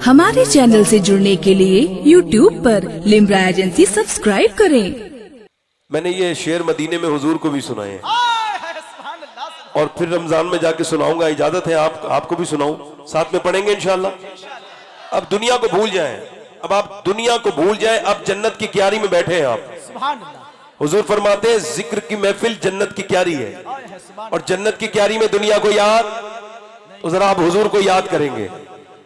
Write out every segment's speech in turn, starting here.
हमारे चैनल से जुड़ने के लिए YouTube पर लिम्रा एजेंसी सब्सक्राइब करें। मैंने ये शेर मदीने में हुजूर को भी सुनाए हैं और फिर रमजान में जाके सुनाऊंगा। इजाजत है आपको भी सुनाऊं, साथ में पढ़ेंगे इंशाल्लाह। अब दुनिया को भूल जाएं, अब आप दुनिया को भूल जाएं, अब जन्नत की क्यारी में बैठे हैं आप। हुजूर फरमाते हैं जिक्र की महफिल जन्नत की क्यारी है, और जन्नत की क्यारी में दुनिया को याद, तो जरा आप हुजूर को याद करेंगे।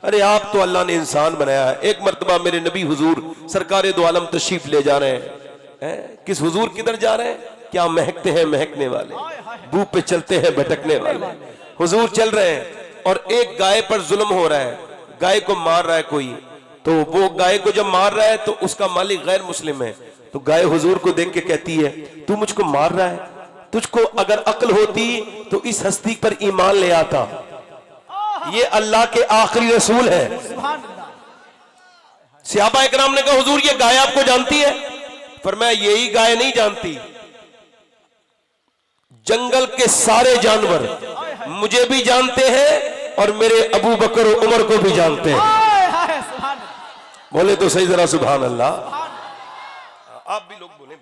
अरे आप तो अल्लाह ने इंसान बनाया है। एक मर्तबा मेरे नबी हुजूर सरकारे दो आलम तशरीफ ले जा रहे हैं। किस हुजूर किधर जा रहे हैं? क्या महकते हैं महकने वाले, बू पे चलते हैं भटकने वाले। हुजूर चल रहे हैं और एक गाय पर जुल्म हो रहा है, गाय को मार रहा है कोई। तो वो गाय को जब मार रहा है तो उसका मालिक गैर मुस्लिम है। तो गाय हुजूर को देख के कहती है, तू मुझको मार रहा है, तुझको अगर अक्ल होती तो इस हस्ती पर ईमान ले आता। ये अल्लाह के आखिरी रसूल है। सहाबा इकराम ने कहा, हुजूर ये गाय आपको जानती है? फरमाया, यही गाय नहीं जानती, जंगल के सारे जानवर मुझे भी जानते हैं और मेरे अबू बकर और उमर को भी जानते हैं। बोले तो सही जरा सुभान अल्लाह। आप भी लोग बोले।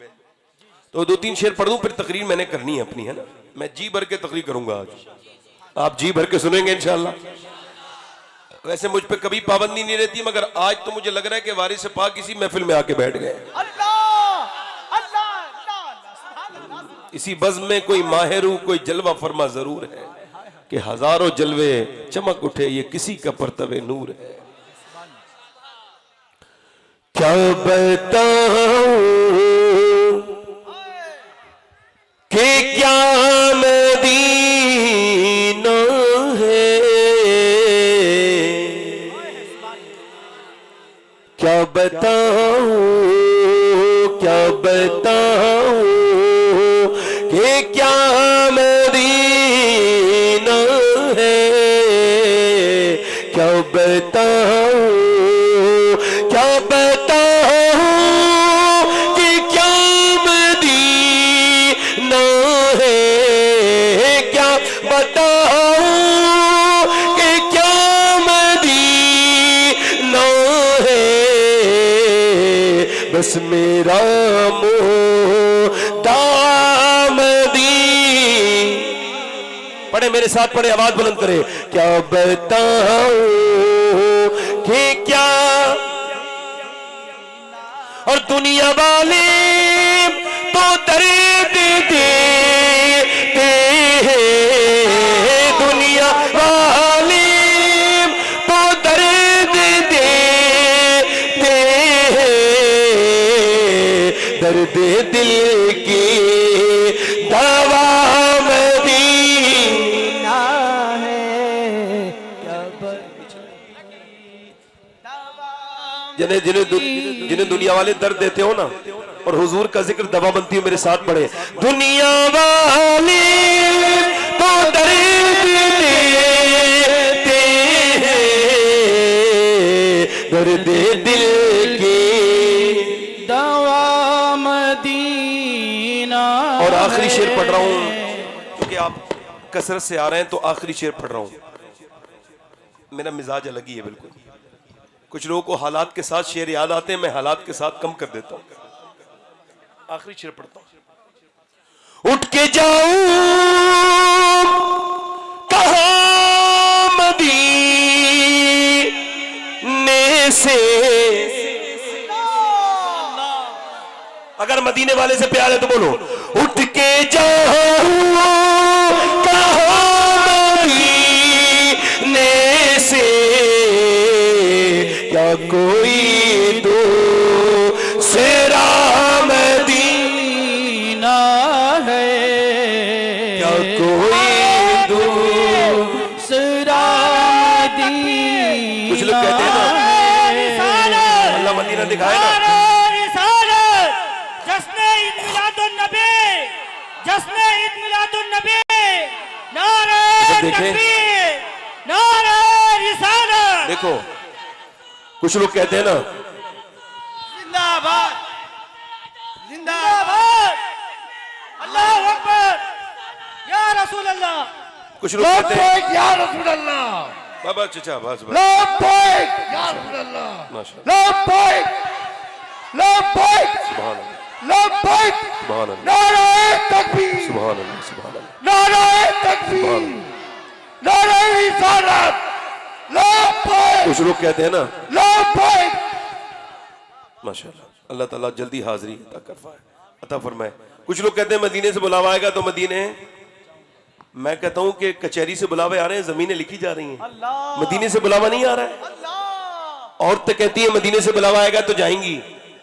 तो दो तीन शेर पढ़ दूं, फिर तकरीर मैंने करनी है अपनी, है ना। मैं जी भर के तकरीर करूंगा आज, आप जी भर के सुनेंगे इंशाअल्लाह। वैसे मुझ पे कभी पाबंदी नहीं रहती, मगर आज तो मुझे लग रहा है कि वारिस पाक इसी महफिल में आके बैठ गए। इसी बज़्म में कोई माहिरू कोई जलवा फरमा जरूर है कि हजारों जलवे चमक उठे, ये किसी का परतवे नूर है। क्या बताऊं कि क्या मदीना है, क्या बताऊं क्या बताऊं कि क्या मदीना है, क्या बताऊं क्या बताऊं कि क्या मदीना है, क्या बताऊं कि क्या मदीना है। बस मेरा पढ़े मेरे साथ, पढ़े आवाज बुलंद करे। क्या बताऊं कि क्या, और दुनिया वाले तो दर्द देते हैं, दुनिया वाले तो दर्द देते हैं, दर्द दिल की दवा जिन्हें दुनिया वाले दर्द देते हो ना, और हुजूर का जिक्र दवा बनती है। मेरे साथ पढ़े, दुनिया वाले तो दर्द देते हैं, दर्द दिल की दवा मदीना। और आखिरी शेर पढ़ रहा हूं क्योंकि आप कसरत से आ रहे हैं, तो आखिरी शेर पढ़ रहा हूं। मेरा मिजाज अलग ही है बिल्कुल। कुछ लोगों को हालात के साथ शेर याद आते हैं, मैं हालात के साथ कम कर देता हूं। आखिरी शेर पढ़ता हूं। उठ के जाऊं कहां मदीने से, अगर मदीने वाले से प्यार है तो बोलो, उठ के जाऊं कहां मदीने से, क्या कोई दूसरा मदीना है, क्या कोई दूसरा मदीना। कुछ लोग कहते हैं ना, अल्लाह मदीना दिखाए ना। जश्न ईद मिलादुन्नबी, जश्न ईद मिलादुन्नबी, नारे तकबीर, नारे रिसालत। देखो कुछ लोग कहते हैं ना, जिंदाबाद जिंदाबाद, अल्लाहू अकबर, या रसूल अल्लाह। कुछ लोग कहते हैं लब्बैक या रसूल अल्लाह, बाबा चचा बस बस लब्बैक या रसूल अल्लाह, माशाअल्लाह लब्बैक लब्बैक सुभान अल्लाह लब्बैक, सुभान अल्लाह नारे तकबीर, सुभान अल्लाह सुभान अल्लाह नारे तकबीर, नारे रिसालत, लब्बैक कुछ लोग कहते हैं ना लब्बैक। माशाअल्लाह, अल्लाह ताला जल्दी हाजिरी अता फरमाए। कुछ लोग कहते हैं मदीने से बुलावा आएगा तो मदीने, मैं कहता हूं कि कचहरी से बुलावे आ रहे हैं, जमीनें लिखी जा रही हैं, मदीने से बुलावा नहीं आ रहा है। औरतें कहती है मदीने से बुलावा आएगा तो जाएंगी,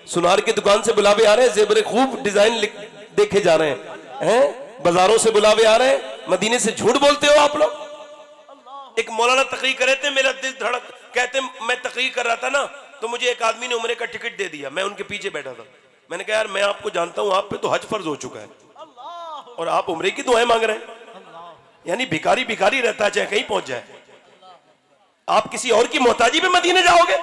सुनार की दुकान से बुलावे आ रहे हैं, जेबर खूब डिजाइन देखे जा रहे हैं, बाजारों से बुलावे आ रहे हैं, मदीने से झूठ बोलते हो आप लोग। एक मौलाना तकरीर कर रहे थे, मेरा दिल धड़क, कहते मैं तकरीर कर रहा था ना तो मुझे एक आदमी ने उम्रे का टिकट दे दिया, मैं उनके पीछे बैठा था। मैंने कहा यार मैं आपको जानता हूं, आप पे तो हज फर्ज हो चुका है और आप उम्रे की दुआएं मांग रहे हैं। यानी भिखारी भिखारी रहता है चाहे कहीं पहुंच जाए, आप किसी और की मोहताजी पे मदीने जाओगे।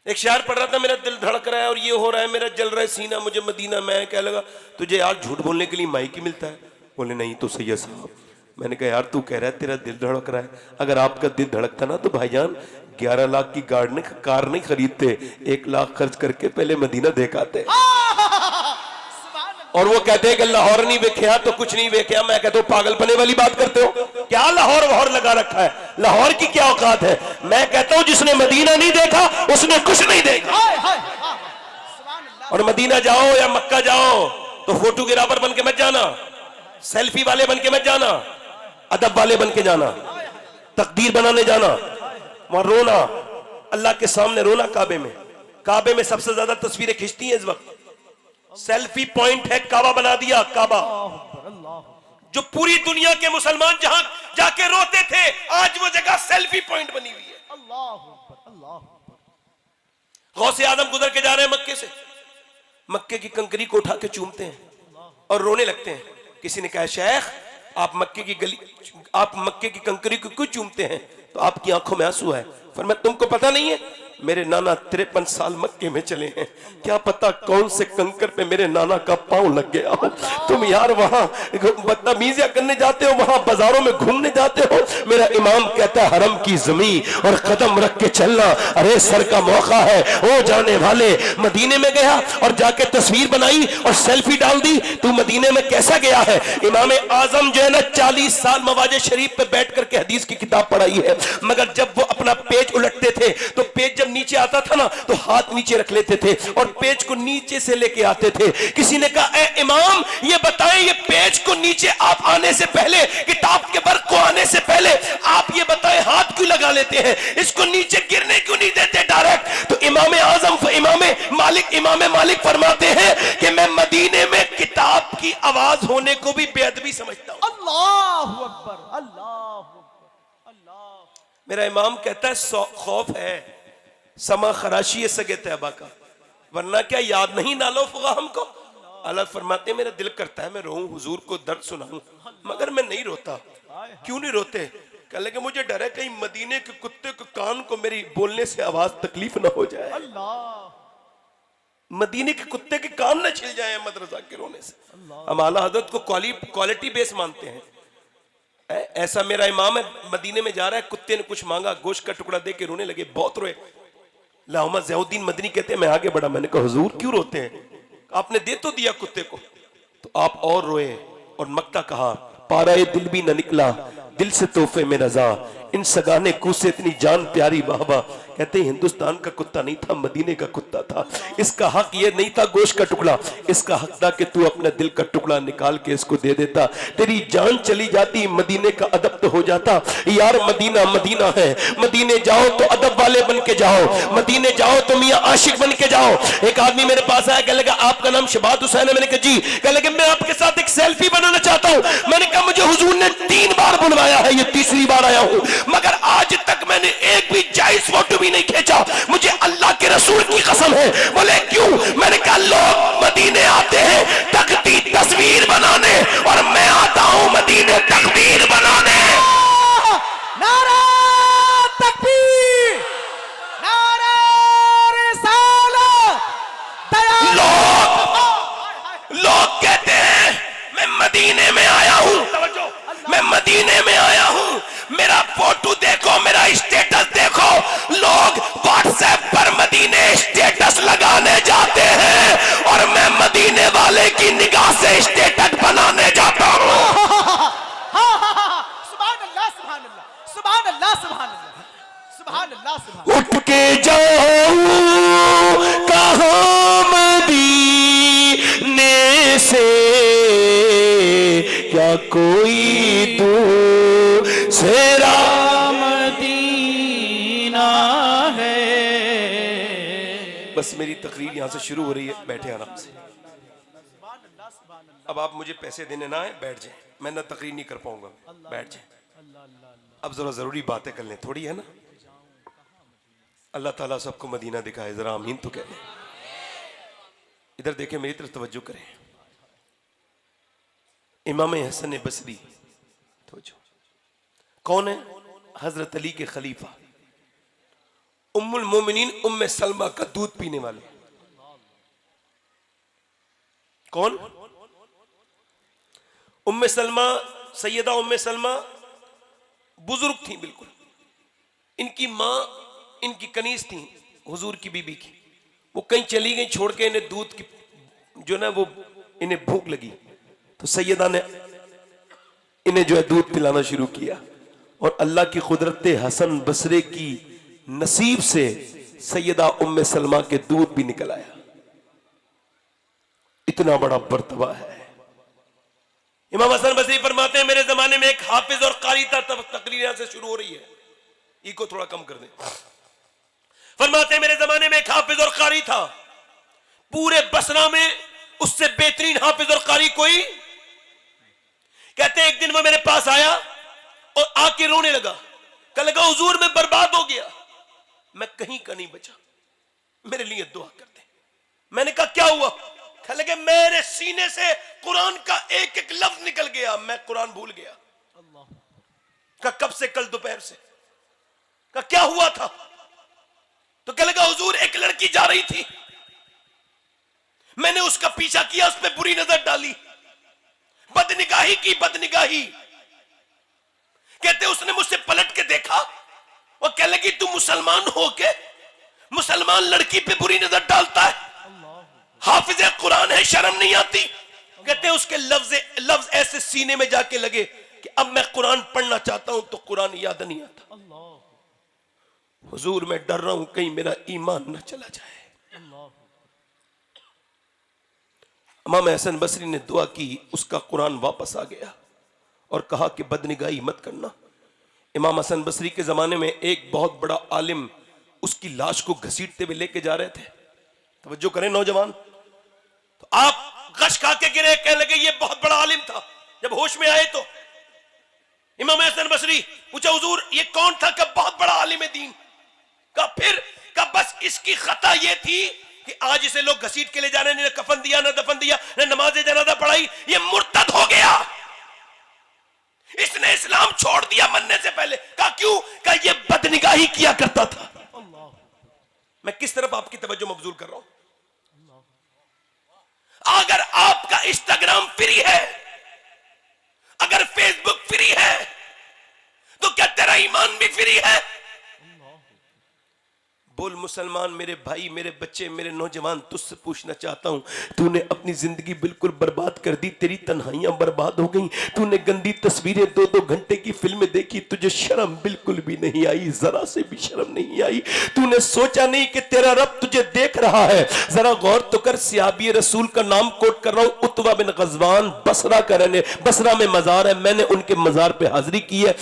एक शायर पढ़ रहा था, मेरा दिल धड़क रहा है और ये हो रहा है, मेरा जल रहा है सीना, मुझे मदीना। मैं क्या लगा तुझे यार झूठ बोलने के लिए माइक ही मिलता है। बोले नहीं तो सैयद साहब। मैंने कहा यार तू कह रहा है तेरा दिल धड़क रहा है, अगर आपका दिल धड़कता ना तो भाईजान 11 लाख की कार नहीं खरीदते, 1 लाख खर्च करके पहले मदीना देख आते। और वो कहते हैं कि लाहौर नहीं वेख्या तो कुछ नहीं वेख्या। मैं कहता हूं पागलपने वाली बात करते हो क्या, लाहौर वहौर लगा रखा है, लाहौर की क्या औकात है। मैं कहता हूं जिसने मदीना नहीं देखा उसने कुछ नहीं देखा। और मदीना जाओ या मक्का जाओ तो फोटोग्राफर बन के मत जाना, सेल्फी वाले बन के मत जाना, अदब वाले बन के जाना, तकदीर बनाने जाना, वहां रोना, अल्लाह के सामने रोना। काबे में सबसे ज्यादा तस्वीरें खींचती हैं इस वक्त, सेल्फी पॉइंट है, काबा बना दिया। काबा जो पूरी दुनिया के मुसलमान जहां जाके रोते थे, आज वो जगह सेल्फी पॉइंट बनी हुई है। गौसे आदम गुजर के जा रहे हैं मक्के से, मक्के की कंकरी को उठा के चूमते हैं और रोने लगते हैं। किसी ने कहा शेख आप मक्के की कंकरी को क्यों चूमते हैं? तो आपकी आंखों में आंसू है। फरमाया तुमको पता नहीं है मेरे नाना 53 साल मक्के में चले हैं, क्या पता कौन से कंकर पे मेरे नाना का पांव लग गया हो। तुम यार वहां बदतमीजियां करने जाते हो, वहां बाजारों में घूमने जाते हो। मेरा इमाम कहता है हरम की जमीन और कदम रख के चलना, अरे सर का मौका है। वो जाने वाले मदीने में गया और जाके तस्वीर बनाई और सेल्फी डाल दी। तू मदीने में कैसा गया है? इमाम आजम जो है ना 40 साल मवाजे शरीफ पे बैठ करके हदीस की किताब पढ़ाई है, मगर जब वो अपना पेज उलटते थे तो पेज नीचे आता था ना तो हाथ नीचे रख लेते थे और पेज को नीचे से लेके आते थे। किसी ने कहा ए इमाम ये बताएं ये पेज को नीचे आप आने से पहले, किताब के वर्क को आने से पहले आप ये बताएं हाथ क्यों लगा लेते हैं, इसको नीचे गिरने क्यों नहीं देते डायरेक्ट? तो इमाम मालिक फरमाते हैं कि मैं मदीने में किताब की आवाज होने को भी बेअदबी समझता हूं। अल्लाहु अकबर, अल्लाहु अकबर, अल्लाह। मेरा इमाम कहता है खौफ है समा खराशी सगे तैबा का, वरना क्या याद नहीं नालो फुगा हमको। अल्लाह फरमाते मेरा दिल करता है मैं रोऊं, हुजूर को दर्द सुनाऊं, मगर मैं नहीं रोता। क्यों नहीं रोते? कह लगे मुझे डर है कहीं मदीने के कुत्ते के कान को मेरी बोलने से आवाज तकलीफ ना हो जाए, मदीने के कुत्ते के कान ना छिल जाए मदरसा के रोने से। हम आला हजरत को क्वालिटी बेस मानते हैं। ऐसा मेरा इमाम है, मदीने में जा रहा है, कुत्ते ने कुछ मांगा, गोश्त का टुकड़ा दे के रोने लगे, बहुत रोए। लामा ज़ियाउद्दीन मदनी कहते हैं मैं आगे बढ़ा, मैंने कहा हुजूर क्यों रोते हैं? आपने दे तो दिया कुत्ते को। तो आप और रोए और मक्ता कहा पाराए दिल भी न निकला दिल से तोहफे में रजा, इन सगाने कू से इतनी जान प्यारी बाबा। कहते हैं हिंदुस्तान का कुत्ता नहीं था, मदीने का कुत्ता था। इसका हक ये नहीं था गोश्त का टुकड़ा, इसका हक था कि तू अपना दिल का टुकड़ा निकाल के इसको दे देता। तेरी जान चली जाती, मदीने का अदब तो हो जाता। यार मदीना मदीना है, मदीने जाओ तो अदब वाले बन के जाओ, मदीने जाओ तो मियां आशिक बन के जाओ। एक आदमी मेरे पास आया, कहने लगा आपका नाम शबात हुसैन है? मैंने कहा जी। कहने लगे मैं आपके साथ एक सेल्फी बनाना चाहता हूं। मैंने कहा मुझे हुजूर ने 3 बार बुलवाया है, ये तीसरी बार आया हूं, मगर आज तक मैंने एक भी जायज फोटो भी नहीं खींचा। मुझे अल्लाह के रसूल की कसम है। बोले क्यों? मैंने कहा लोग मदीने आते हैं तख्ती तस्वीर बनाने और मैं आता हूं मदीने तकबीर बनाने। नारा तकबीर, नारा रिसालत, लोग कहते हैं मैं मदीने में आया हूं, दूसरा मदीना है। बस मेरी तकरीर यहां से शुरू हो रही है, बैठे आराम से। अब आप मुझे पैसे देने ना आए, बैठ जाए, मैं ना तकरीर नहीं कर पाऊंगा, बैठ जाए। अब जरा जरूरी बातें कर लें, थोड़ी है ना। अल्लाह ताला सबको मदीना दिखाए, जरा आमीन तो कह लें। इधर देखें, मेरी तरफ तवज्जो करें। इमाम हसन बसरी कौन है? हजरत अली के खलीफा, उम्मुल मोमिनीन उम्मे सलमा का दूध पीने वाले। कौन? उम्मे सलमा, सैयदा उम्मे सलमा बुजुर्ग थी बिल्कुल। इनकी मां इनकी कनीज थी, हुजूर की बीबी की। वो कहीं चली गई छोड़ के इन्हें दूध की जो ना वो इन्हें भूख लगी, तो सैयदा ने इन्हें जो है दूध पिलाना शुरू किया। और अल्लाह की कुदरत हसन बसरे की नसीब से सैयदा उम्मे सलमा के दूध भी निकल आया। इतना बड़ा मर्तबा है। इमाम हसन बसरी फरमाते हैं, मेरे जमाने में एक हाफिज और कारी था। तब तकरीर यहां से शुरू हो रही है, इको थोड़ा कम कर दें। फरमाते हैं, मेरे जमाने में एक हाफिज और कारी था। पूरे बसरा में उससे बेहतरीन हाफिज और कारी कोई। कहते हैं, एक दिन वो मेरे पास आया और आके रोने लगा। कहने लगा, हुजूर मैं बर्बाद हो गया, मैं कहीं का नहीं बचा, मेरे लिए दुआ कर दे। मैंने कहा क्या हुआ? कहने लगे, मेरे सीने से कुरान का एक एक लफ्ज निकल गया, मैं कुरान भूल गया। कहा कब से? कल दोपहर से। कहा क्या हुआ था? तो कहने लगा, हुजूर एक लड़की जा रही थी, मैंने उसका पीछा किया, उस पर बुरी नजर डाली, बदनिगाही की, बदनिगाही। कहते उसने मुझसे पलट के देखा और कहने लगी, तू मुसलमान हो के मुसलमान लड़की पे बुरी नजर डालता है, हाफिज कुरान है, शर्म नहीं आती? कहते उसके लफ्ज ऐसे सीने में जाके लगे कि अब मैं कुरान पढ़ना चाहता हूं तो कुरान याद नहीं आता। हुजूर मैं डर रहा हूं कहीं मेरा ईमान न चला जाए। इमाम हसन बसरी ने दुआ की, उसका कुरान वापस आ गया और कहा कि बदनिगाही मत करना। इमाम हसन बसरी के जमाने में एक बहुत बड़ा आलिम उसकी लाश को घसीटते हुए लेके जा रहे थे। तवज्जो करें नौजवान, तो आप गश खा के गिरे, कहने लगे ये बहुत बड़ा आलिम था। जब होश में आए तो इमाम हसन बसरी पूछा, हुजूर ये कौन था? कब बहुत बड़ा आलिम दीन। कब फिर? कब बस इसकी खता ये थी कि आज इसे लोग घसीट के ले जा रहे हैं, न कफन दिया, न दफन दिया, न नमाज जनाजा पढ़ाई, ये मुर्तद हो गया, इसने इस्लाम छोड़ दिया मरने से पहले। कहा क्यों? कहा ये बदनिगाही किया करता था। मैं किस तरफ आपकी तवज्जो मबजूल कर रहा हूं? अगर आपका इंस्टाग्राम फ्री है, अगर फेसबुक फ्री है, तो क्या तेरा ईमान भी फ्री है? बोल मुसलमान, मेरे भाई, मेरे बच्चे, मेरे नौजवान, तुझसे पूछना चाहता हूं, तूने अपनी जिंदगी बिल्कुल बर्बाद कर दी, तेरी तन्हाइयां बर्बाद हो गई, तूने गंदी तस्वीरें 2-2 घंटे की फिल्में देखी, तुझे शर्म बिल्कुल भी नहीं आई, जरा से भी शर्म नहीं आई। तूने सोचा नहीं कि तेरा रब तुझे देख रहा है। जरा गौर तो कर, सहाबी रसूल का नाम कोट कर रहा हूं, उत्बा बिन गजवान, बसरा का रहने, बसरा में मजार है, मैंने उनके मजार पे हाजिरी की है।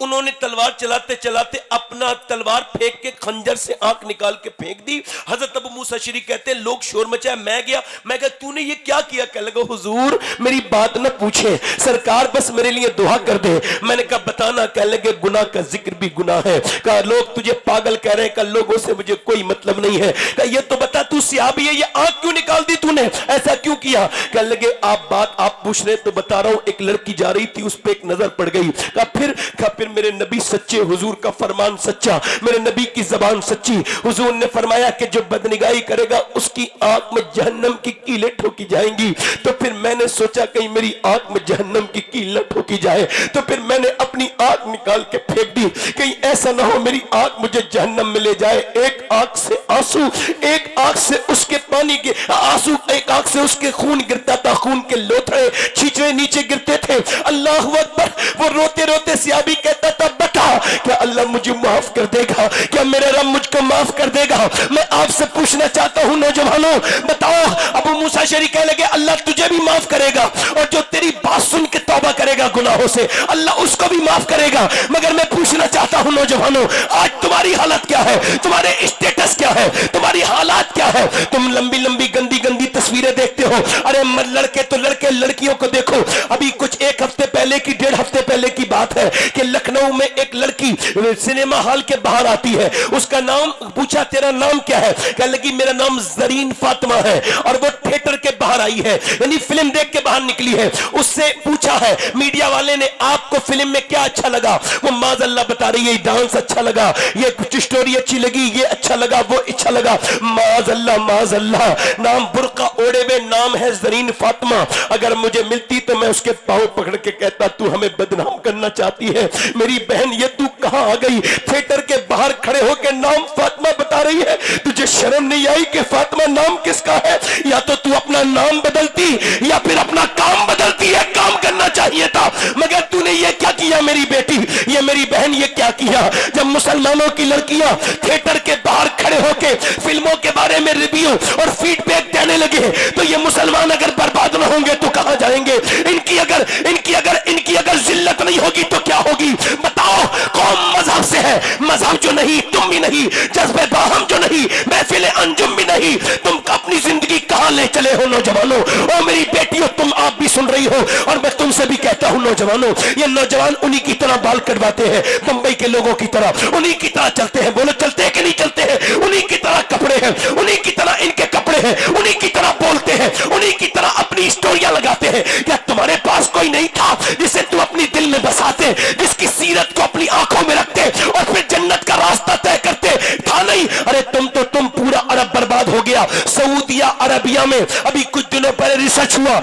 उन्होंने तलवार चलाते चलाते अपना तलवार फेंक के खंजर से आंख निकाल के फेंक दी। हजरत अबू मूसा शरी कहते हैं, लोग शोर मचाया, मैं गया, तूने ये क्या किया? कहने लगा, हुजूर मेरी बात न पूछे, सरकार बस मेरे लिए दुआ कर दे। मैंने कहा बताना। कहने लगे, गुनाह का जिक्र भी गुनाह है। कहा लोग तुझे पागल कह रहे हैं, कहा लोगों से मुझे कोई मतलब नहीं है। कहा ये तो बता, तू सहाबी है, ये आंख क्यों निकाल दी तूने, ऐसा क्यों किया? कहने लगे, आप पूछ रहे तो बता रहा हूं, एक लड़की जा रही थी, उस पर एक नजर पड़ गई। कहा फिर मेरे नबी सच्चे, हुजूर का फरमान सच्चा, मेरे नबी की जबान सच्ची। हुजूर ने फरमाया कि जो बदनिगाही करेगा उसकी आंख में जहन्नम की कीलें ठोकी जाएंगी। तो फिर मैंने सोचा कहीं मेरी आंख में जहन्नम की कीलें ठोकी जाए, तो फिर मैंने अपनी आंख निकाल के फेंक दी, कहीं ऐसा ना हो मेरी आंख मुझे जहन्नम में ले जाए। एक आंख से आंसू, एक आंख से उसके पानी के आंसू, एक आंख से उसके खून गिरता था, खून के लोथड़े छींचे नीचे गिरते थे। अल्लाह अकबर। वो रोते रोते सहाबी कहता था, बता क्या अल्लाह मुझे माफ कर देगा? क्या मेरा रब मुझको माफ कर देगा? मैं आपसे पूछना चाहता हूं नौजवानों, बताओ। अबू मूसा शरी कह लगे, अल्लाह तुझे भी माफ करेगा, और जो तेरी बात सुन के तौबा करेगा जाएगा गुनाहों से, अल्लाह उसको भी माफ करेगा। मगर मैं पूछना चाहता हूं नौजवानों, आज तुम्हारी हालत क्या है, तुम्हारे स्टेटस क्या है, तुम्हारी हालात क्या है? तुम लंबी लंबी गंदी गंदी तस्वीरें देखते हो। अरे लड़के तो लड़के, लड़कियों को देखो। अभी कुछ एक हफ्ते पहले की, 1.5 हफ्ते पहले की बात है कि लखनऊ में एक लड़की सिनेमा हॉल के बाहर आती है। उसका नाम पूछा, तेरा नाम क्या है? कहने लगी मेरा नाम ज़रीन फातिमा है। और वो थिएटर के बाहर आई है, यानी फिल्म देख के बाहर निकली है। उससे पूछा है मीडिया वाले ने, आपको फिल्म में क्या अच्छा लगा? वो माज़अल्लाह बता रही है, डांस अच्छा लगा, ये कुछ स्टोरी अच्छी लगी, ये अच्छा लगा, वो अच्छा लगा। माज़अल्लाह माज़अल्लाह, नाम बुर्का ओढ़े हुए, नाम है ज़रीन फातिमा। अगर मुझे मिलती तो मैं उसके पांव पकड़ के कहता, तू हमें बदनाम करना चाहती है मेरी बहन, ये तू कहां आ गई? थिएटर के बाहर खड़े होकर नाम फातिमा बता रही है। तुझे शर्म नहीं आई कि फातिमा नाम किसका है? या तो तू अपना नाम बदलती या फिर अपना काम बदलती है। काम करना चाहिए था, मगर तूने ये क्या किया मेरी बेटी, ये मेरी बहन, ये क्या किया? जब मुसलमानों की लड़कियां थिएटर के बाहर खड़े होकर फिल्मों के बारे में रिव्यू और फीडबैक देने लगे, तो ये मुसलमान अगर बर्बाद न होंगे तो कहां जाएंगे? इनकी अगर जिल्लत नहीं होगी तो क्या होगी? बताओ, कौम मजहब से है, मजहब जो नहीं, तुम भी नहीं, जज्बे बाहम जो नहीं, महफिल अंजुम भी नहीं, तुम अपनी जिंदगी कहां ले चले हो नौजवानों? ओ मेरी बेटियों, तुम आप भी सुन रही हो और मैं तुमसे भी कहता हूं नौजवानों, ये नौजवान उन्हीं की तरह बाल कटवाते हैं, मुंबई के लोगों की तरह, उन्हीं की तरह चलते हैं। बोलो चलते हैं कि नहीं चलते हैं? उन्हीं की तरह कपड़े हैं, उन्हीं की तरह इनके कपड़े हैं, उन्हीं की तरह बोलते हैं, उन्हीं की तरह अपनी स्टोरियां लगाते हैं। क्या तुम्हारे पास कोई नहीं था जिसे तुम अपनी दिल में बसाते, जिसकी सीरत को अपनी आंखों में रखते और फिर जन्नत का रास्ता तय करते? था नहीं? अरे तुम पूरा अरब बर्बाद हो गया। सऊदिया अरबिया में अभी कुछ दिनों पहले रिसर्च हुआ,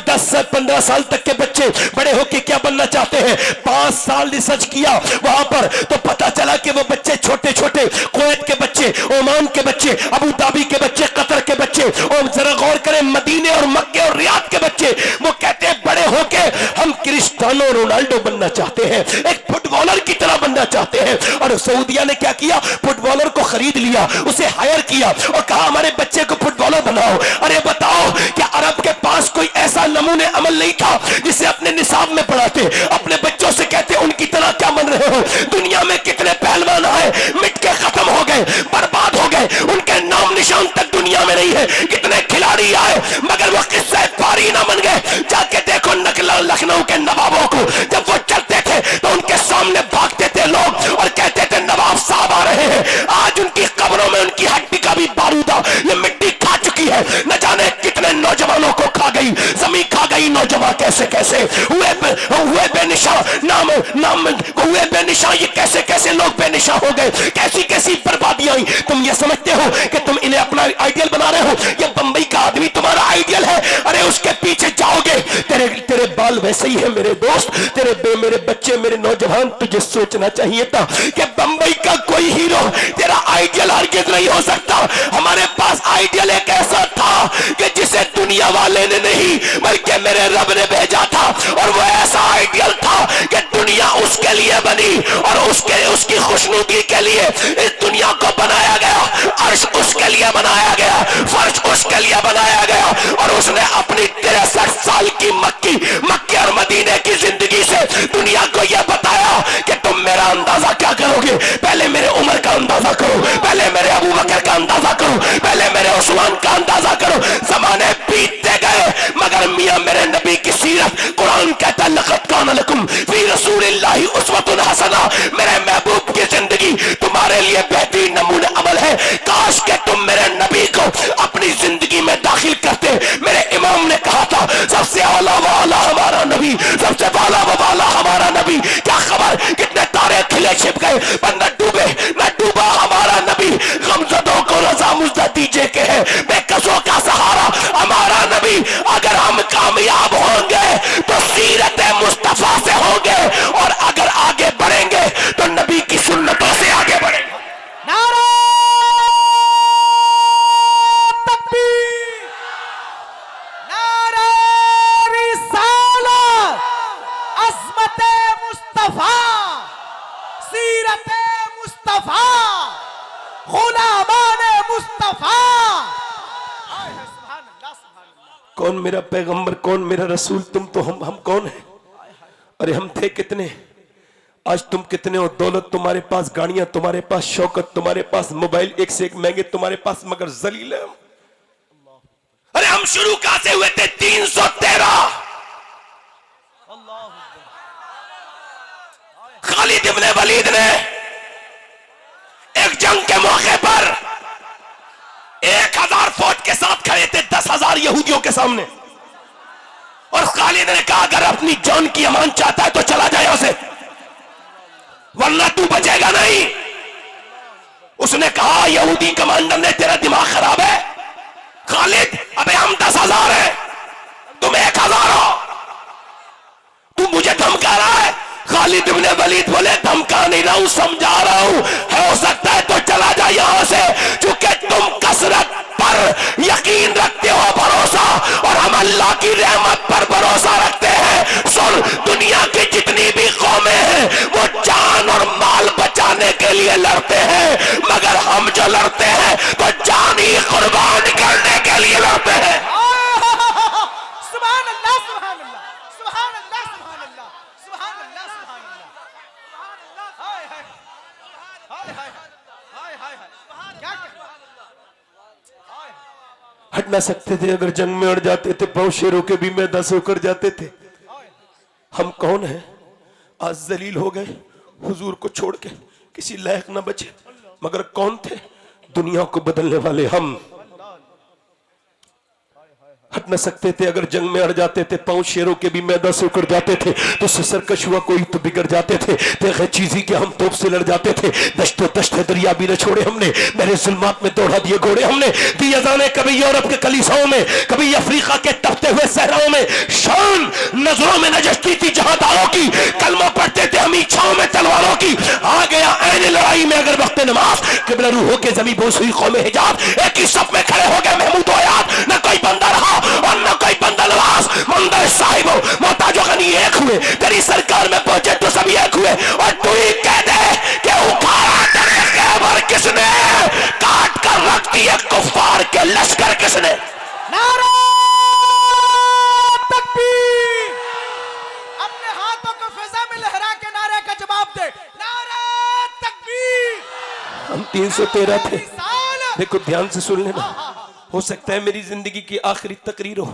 10 से 15 साल तक के बच्चे बड़े होके क्या बनना चाहते हैं? 5 साल रिसर्च किया वहां पर, तो पता चला कि वो बच्चे छोटे छोटे, कुवैत के बच्चे, ओमान के बच्चे, अबू धाबी के बच्चे, कतर के बच्चे, और जरा गौर करें मदीने और मक्के और रियाद के बच्चे, वो कहते हैं बड़े होके हम क्रिस्टियानो रोनाल्डो बनना चाहते हैं, एक फुटबॉलर की तरह बनना चाहते हैं। और सऊदिया ने क्या किया? फुटबॉलर को खरीद लिया, उसे हायर किया और कहा हमारे बच्चे को फुटबॉलर बनाओ। अरे बताओ, क्या अरब के पास कोई ऐसा नमूने अमल नहीं था जिसे अपने निसाब में पढ़ाते, अपने बच्चों से कहते उनकी तरह क्या बन रहे हो? दुनिया में कितने पहलवान आए, मिट के खत्म हो गए, बर्बाद हो गए, उनके नाम निशान तक दुनिया में नहीं है। कितने खिलाड़ी आए मगर वो किस्से पारी ना बन गए। जाके देखो लखनऊ के नवाबों को, जब वो चलते थे तो उनके सामने भागते थे लोग और कहते थे नवाब साहब आ रहे हैं। आज उनकी कब्रों में उनकी हड्डी का भी बारूदा, ये मिट्टी खा चुकी है। न जाने कितने नौजवानों को खा गई, जमीन खा गई। नौजवान कैसे कैसे हुए बेनिशा, नाम हुए बेनिशा, ये कैसे कैसे लोग बेनिशा हो गए, कैसी कैसी बर्बादियां आई। तुम ये समझते हो कि तुम इन्हें अपना आइडियल बना रहे हो? ये बंबई का आदमी तुम्हारा आइडियल है? अरे उसके पीछे जाओगे, तेरे बाल वैसे ही है मेरे दोस्त, मेरे बच्चे, मेरे नौजवान। तुझे सोचना चाहिए था कि बंबई का कोई हीरो तेरा आइडियल हरगिज़ नहीं हो सकता। हमारे पास आइडियल एक ऐसा था कि जिसे दुनिया वाले ने नहीं बल्कि मेरे रब ने भेजा था, और वो ऐसा आइडियल था कि दुनिया उसके लिए बनी और उसकी खुशनुदी के लिए इस दुनिया को बनाया गया। अर्श उसके लिए बनाया गया, फर्श उसके लिए बनाया गया, और उसने अपनी 63 साल की मक्की और मदीने की जिंदगी से दुनिया को यह बताया कि तुम मेरा अंदाजा क्या करोगे? पहले मेरे उमर का अंदाजा करो, पहले मेरे अबू बकर का अंदाजा करो, पहले मेरे उस्मान का अंदाजा करो। जमाने बीतते गए मगर मियां मेरे नबी की सीरत, कुरान कहता लक़द कान लकुम फी रसूलिल्लाहि उस्वतुन हसना, मेरे महबूब की जिंदगी तुम्हारे लिए बेहतरीन नमूने अमल है। काश के तुम मेरे नबी को अपनी जिंदगी में दाखिल करते। मेरे इमाम ने कहा था सबसे आला वाला हमारा नबी, सबसे वाला वाला हमारा नबी। क्या खबर कितने तारे खिले छिप गए पर न डूबा हमारा नबी। गमज़दों को रज़ा मुझदा दीजिए के है बेकसों का सहारा हमारा नबी। अगर हम कामयाब होंगे तो सीरत मुस्तफा से होंगे, और अगर आगे बढ़ेंगे तो नबी की सुन्नतों से आगे बढ़ेंगे। नारा तकबीर, नारा रिसालत, अज़मत मुस्तफा, सीरत मुस्तफा, गुलामान मुस्तफा। सुभान अल्लाह, सुभान अल्लाह। कौन मेरा पैगंबर, कौन मेरा रसूल, तुम तो हम कौन है? अरे हम थे कितने, आज तुम कितने हो? दौलत तुम्हारे पास, गाड़ियां तुम्हारे पास, शौकत तुम्हारे पास, मोबाइल एक से एक महंगे तुम्हारे पास, मगर जलील है हम। अरे हम शुरू कहां से हुए थे? 313। खालिद इब्ने वलीद ने एक जंग के मौके पर 1000 फौज के साथ खड़े थे 10,000 यहूदियों के सामने, और खालिद ने कहा अगर अपनी जान की अमान चाहता है तो चला जाए यहां से, वरना तू बचेगा नहीं। उसने कहा यहूदी कमांडर ने तेरा दिमाग खराब है खालिद, अबे हम 10,000 है, तुम 1,000 हो, तू मुझे धमका रहा है? खालिद इब्ने वलीद बोले धमका नहीं रहा हूं, समझा रहा हूं, हो सकता है तो चला जा यहां से, क्योंकि तुम कसरत पर यकीन रखते हो, भरोसा, और हम अल्लाह की रहमत पर भरोसा रखते हैं। सुन, दुनिया की जितनी भी कौमें हैं वो जान और माल बचाने के लिए लड़ते हैं, मगर हम जो लड़ते हैं तो जान ही कुर्बान करने के लिए लड़ते हैं। सुभान अल्लाह, सुभान अल्लाह, सुभान अल्लाह, सुभान अल्लाह, सुभान अल्लाह, सुभान अल्लाह। हाय हाय हाय हाय हाय हाय हाय, क्या हाय। हट ना सकते थे, अगर जंग में अड़ जाते थे पांव शेरों के भी मैदा से उकर जाते थे। हम कौन हैं? आज जलील हो गए, हुजूर को छोड़ के किसी लायक ना बचे, मगर कौन थे? दुनिया को बदलने वाले हम। हट न सकते थे, अगर जंग में अड़ जाते थे पांव शेरों के भी मैदा से उकर जाते थे, तो सरकश हुआ कोई तो बिगड़ जाते थे, तेरे चीजी के हम तोप से लड़ जाते थे। दश्तो दश्त दरिया भी न छोड़े हमने, मेरे जुल्मात में दौड़ा दिए घोड़े हमने, दी अज़ाने कभी यूरोप के कलीसाओं में, कभी अफ्रीका के तपते हुए सहराओं में। शान नजरों में नजस्ती थी जहादारों की, कलमा पढ़ते थे हम छाओं में तलवारों की। आ गया ऐन लड़ाई में अगर वक्त नमाज, किबला रूहों के जमी बोस हुई कौम हिजाब, एक ही सब में खड़े हो गए महमूद आयात, न कोई बंदा रहा और न कोई बंदा नवाज। मंदिर साहिब मोहताजो गनी एक हुए, तेरी सरकार में पहुंचे तो सभी एक हुए। और तू ही कह दे कि उखाड़ा तेरे खैबर किसने, काट कर रख दिए कुफ्फार के लश्कर किसने। नारा तकबीर, अपने हाथों को फिजा में लहरा के नारे का जवाब दे, नारा तकबीर। हम 313 थे। साल देखो ध्यान से सुन लेना, हो सकता है मेरी जिंदगी की आखिरी तकरीर हो,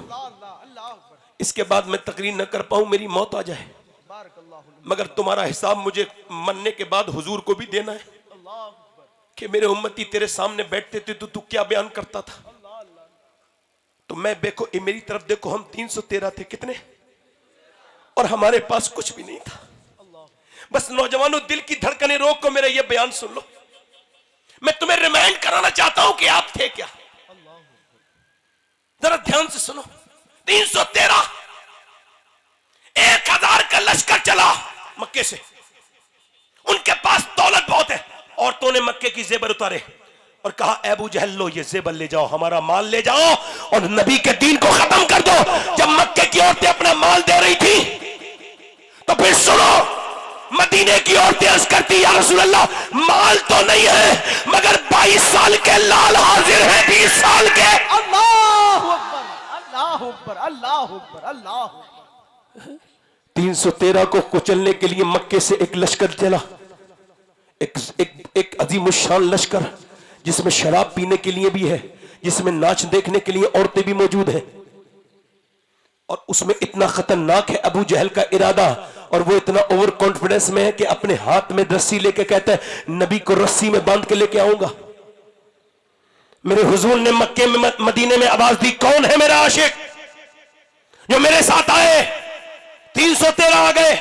इसके बाद मैं तकरीर न कर पाऊं, मेरी मौत आ जाए, मगर तुम्हारा हिसाब मुझे मरने के बाद हुजूर को भी देना है कि मेरे उम्मती तेरे सामने बैठते थे तो तू क्या बयान करता था। तो मैं देखो, मेरी तरफ देखो, हम 313 थे कितने, और हमारे पास कुछ भी नहीं था। बस नौजवानों, दिल की धड़कनें रोक को मेरा ये बयान सुन लो। मैं तुम्हें रिमाइंड कराना चाहता हूं कि आप थे क्या। जरा ध्यान से सुनो, 313, 1000 का लश्कर चला मक्के से, उनके पास दौलत बहुत है। औरतों ने मक्के की जेबर उतारे और कहा अबू जहल लो ये जेबर ले जाओ, हमारा माल ले जाओ और नबी के दीन को खत्म कर दो। जब मक्के की औरतें अपना माल दे रही थी तो फिर सुनो, मदीने की औरतें अर्ज करती या रसूल अल्लाह, माल तो नहीं है मगर 22 साल के लाल हाजिर हैं, 20 साल के। अल्लाह अकबर, अल्लाह अकबर, अल्लाह अकबर, अल्लाह अकबर। 313 को कुचलने के लिए मक्के से एक लश्कर चला, एक अजीमुशान लश्कर, जिसमें शराब पीने के लिए भी है, जिसमें नाच देखने के लिए औरतें भी मौजूद हैं। और उसमें इतना खतरनाक है अबू जहल का इरादा, और वो इतना ओवर कॉन्फिडेंस में है कि अपने हाथ में रस्सी लेके कहता है नबी को रस्सी में बांध के लेके आऊंगा। मेरे हुजूर ने मक्के में मदीने में आवाज दी, कौन है मेरा आशिक जो मेरे साथ आए। 313 आ गए,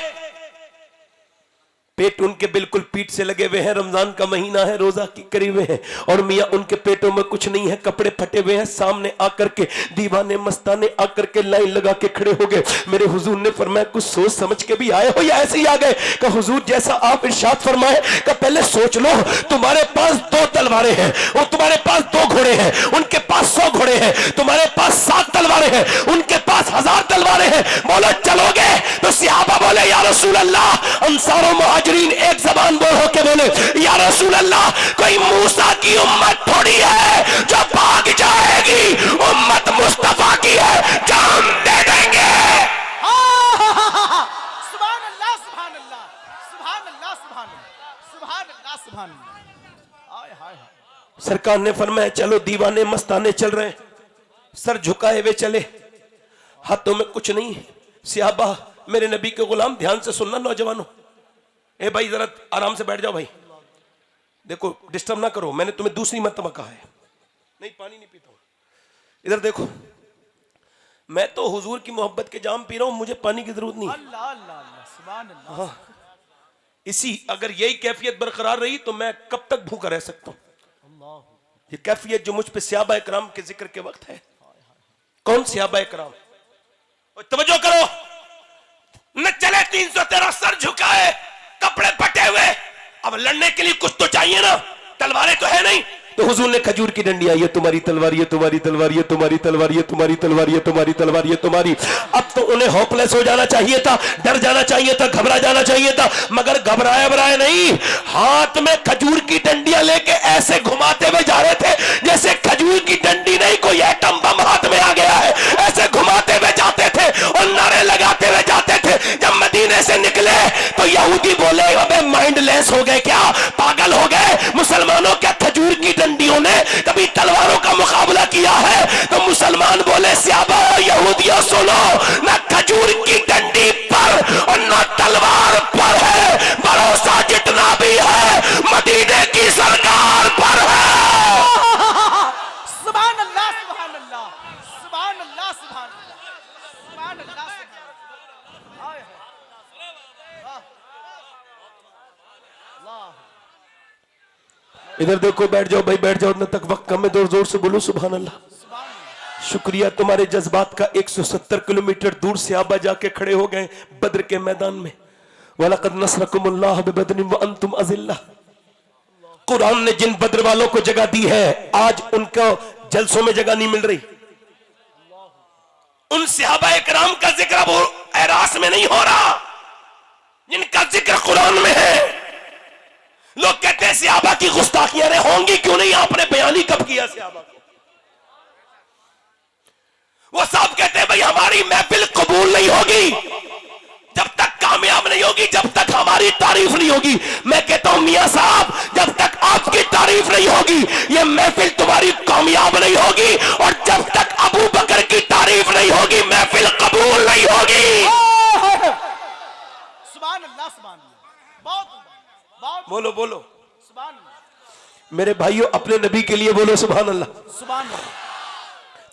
पेट उनके बिल्कुल पीठ से लगे हुए हैं, रमजान का महीना है, रोजा की करीब है, और मियां उनके पेटों में कुछ नहीं है, कपड़े फटे हुए हैं। सामने आकर के दीवाने मस्ताने आकर के लाइन लगा के खड़े हो गए। मेरे हुजूर ने फरमाया कुछ सोच समझ के भी आए हो या ऐसे ही आ गए? कहा हुजूर जैसा आप इरशाद फरमाए। कहा पहले सोच लो, तुम्हारे पास 2 तलवारें हैं और तुम्हारे पास 2 घोड़े हैं, उनके पास 100 घोड़े हैं, तुम्हारे पास 7 तलवारें हैं, उनके पास 1000 तलवारें हैं। बोलो चलोगे? तो सहाबा बोले या रसूल अल्लाह, अंसार और मुहाजिरीन एक जबान बोल होके बोले या रसूल अल्लाह, कोई मूसा की उम्मत थोड़ी है जो भाग जाए रहेगी, उम्मत मुस्तफा की है, जान दे देंगे। सुभान अल्लाह सुभान अल्लाह सुभान अल्लाह सुभान अल्लाह सुभान अल्लाह सुभान अल्लाह। हाय हाय हाय। सरकार ने फरमाया चलो दीवाने मस्ताने चल रहे हैं, सर झुकाए हुए चले, हाथों में कुछ नहीं। सियाबा मेरे नबी के गुलाम, ध्यान से सुनना नौजवानों, ए भाई जरा आराम से बैठ जाओ भाई, देखो डिस्टर्ब ना करो, मैंने तुम्हें दूसरी मर्तबा कहा है। नहीं पानी नहीं पीता हूं, इधर देखो, मैं तो हुजूर की मोहब्बत के जाम पी रहा हूं, मुझे पानी की जरूरत नहीं। अल्लाह अल्लाह अल्लाह सुभान अल्लाह। हाँ, इसी अगर यही कैफियत बरकरार रही तो मैं कब तक भूखा रह सकता हूं। ये कैफियत जो मुझ पे सहाबा इकराम के जिक्र के वक्त है। कौन सहाबा इकराम? तवज्जो करो, न चले 313 सर झुकाए, कपड़े फटे हुए, अब लड़ने के लिए कुछ तो चाहिए ना, तलवारें तो है नहीं, तो हुजूर ने खजूर की डंडियां, ये तुम्हारी तलवार, ये तुम्हारी तलवार, ये तुम्हारी तलवार, ये तुम्हारी तलवार, ये तुम्हारी तलवार, ये तुम्हारी। अब तो उन्हें होपलेस हो जाना चाहिए था, डर जाना चाहिए था, घबरा जाना चाहिए था, मगर घबराए बराए नहीं, हाथ में खजूर की डंडियां लेके ऐसे घुमाते हुए जा रहे थे जैसे खजूर की डंडी नहीं कोई एटम बम हाथ में आ गया है, ऐसे घुमाते हुए जाते थे और नारे लगाते हुए जाते थे। जब मदीने से निकले तो यहूदी बोले अबे माइंडलेस हो गए क्या, पागल हो गए, मुसलमानों क्या खजूर की डंडियों ने कभी तलवारों का मुकाबला किया है? तो मुसलमान बोले सहाबा यहूदियों सुनो, ना खजूर की डंडी पर और ना तलवार पर है, भरोसा जितना भी है मदीने की सरकार पर है। सुभान अल्लाह सुभान अल्लाह सुभान अल्लाह सुभान अल्लाह सुभान अल्लाह सुभान। हाय हाय अल्लाह। इधर देखो, बैठ जाओ भाई, बैठ जाओ, उतना तक वक्त कम है, जोर जोर से बोलो सुभान अल्लाह। शुक्रिया तुम्हारे जज्बात का। 170 किलोमीटर दूर से आबा जाके खड़े हो गए बद्र के मैदान में। वलक़द नसरकुमुल्लाह बिबद्रिन व अंतुम अज़िल्ला। कुरान ने जिन बद्र वालों को जगह दी है, आज उनको जलसों में जगह नहीं मिल रही। उन सहाबा इकराम का जिक्र वो एरास में नहीं हो रहा जिनका जिक्र कुरान में है। लोग कहते हैं सहाबा की गुस्ताखियां होंगी क्यों नहीं, आपने बयान ही कब किया सहाबा को? वो सब कहते हैं भाई हमारी महफिल कबूल नहीं होगी जब तक कामयाब नहीं होगी, जब तक हमारी तारीफ नहीं होगी। मैं कहता हूं मियां साहब, जब तक आपकी तारीफ नहीं होगी ये महफिल तुम्हारी कामयाब नहीं होगी, और जब तक अबू बकर की तारीफ नहीं होगी महफिल कबूल नहीं होगी। सुभान अल्लाह सुभान अल्लाह। बहुत बहुत बोलो बोलो सुभान अल्लाह। मेरे भाइयों, अपने नबी के लिए बोलो सुभान अल्लाह। सुभान अल्लाह।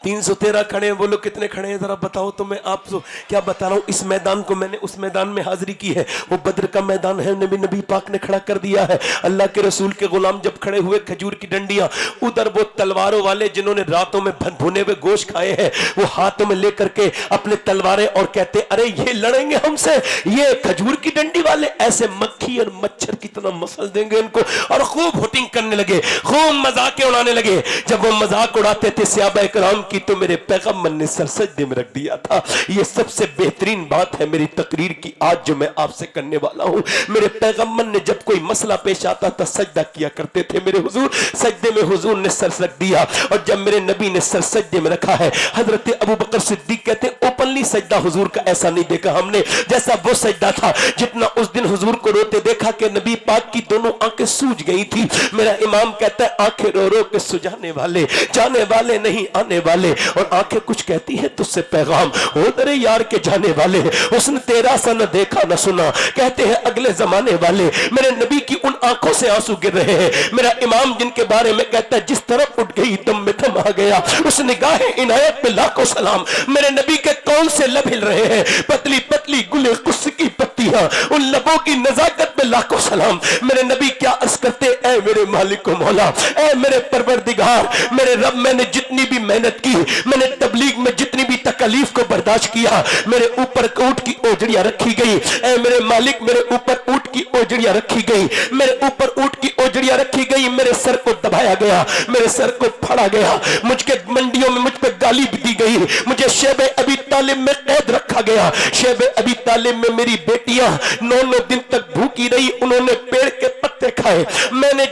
313 खड़े हैं, बोलो कितने खड़े हैं जरा बताओ। तो मैं आपको क्या बता रहा हूं, इस मैदान को मैंने उस मैदान में हाजिरी की है, वो बद्र का मैदान है, नबी पाक ने खड़ा कर दिया है। अल्लाह के रसूल के गुलाम जब खड़े हुए, खजूर की डंडियां, उधर वो तलवारों वाले जिन्होंने रातों में भुने हुए गोश्त खाए हैं, वो हाथों में लेकर के अपने तलवारें और कहते अरे ये लड़ेंगे हमसे, ये खजूर की डंडी वाले, ऐसे मक्खी और मच्छर की तरह मसल देंगे इनको। और खूब हुटिंग करने लगे, खूब मजाक उड़ाने लगे। जब वो मजाक उड़ाते थे सहाबा इकराम की, तो मेरे पैगंबर ने सर सजदे में रख दिया था। ये सबसे बेहतरीन बात है मेरी तकरीर की आज जो मैं आपसे करने वाला हूं। मेरे पैगंबर ने जब कोई मसला पेश आता था सजदा किया करते थे मेरे हुजूर, सजदे में हुजूर ने सर रख दिया। और जब मेरे नबी ने सर सजदे में रखा है, हजरत अबू बकर सिद्दीक कहते हैं ओपनली सजदा हुजूर का ऐसा नहीं देखा हमने जैसा वो सजदा था। जितना उस दिन हुजूर को रोते देखा कि नबी पाक की दोनों आंखें सूज गई थी। मेरा इमाम कहता है आंखें रो रो के सुझाने वाले, जाने वाले नहीं आने वाले, और आंखें कुछ कहती है तुझसे पैगाम हो तेरे यार के जाने वाले, उसने तेरा सा न देखा न सुना, कहते हैं अगले जमाने वाले। मेरे नबी की उन आंखों से आंसू गिर रहे हैं। मेरा इमाम जिनके बारे में कहता है जिस तरफ उठ गई दम में थम आ गया, उस निगाह इनायत पे लाखों सलाम। मेरे नबी के कौन से लब हिल रहे हैं, पतली पतली गुले कुस की पत्तियां, उन लबों की नजाकत पे लाखों सलाम। मेरे नबी क्या अर्ज करते, ऐ मेरे मालिक को मौला, ऐ मेरे परवरदिगार, मेरे रब, मैंने जितनी भी मेहनत की, मैंने तबलीग में जितनी भी तकलीफ को बर्दाश्त किया, मेरे ऊपर ऊंट की ओजड़ियां रखी गई। ऐ मेरे मालिक, मेरे ऊपर ऊंट की ओजड़ियां रखी गई, मेरे ऊपर ऊंट की ओजड़ियां रखी गई, मेरे सर को दबाया गया, मेरे सर को फाड़ा गया, मुझके मंडियों में मुझ पे गाली दी गई, मुझे शेबे अबी तालिब में कैद रखा गया। शेबे अबी तालिब में मेरी बेटियां 9 दिन तक भूखी रही, उन्होंने पेड़ के देखा है। मैंने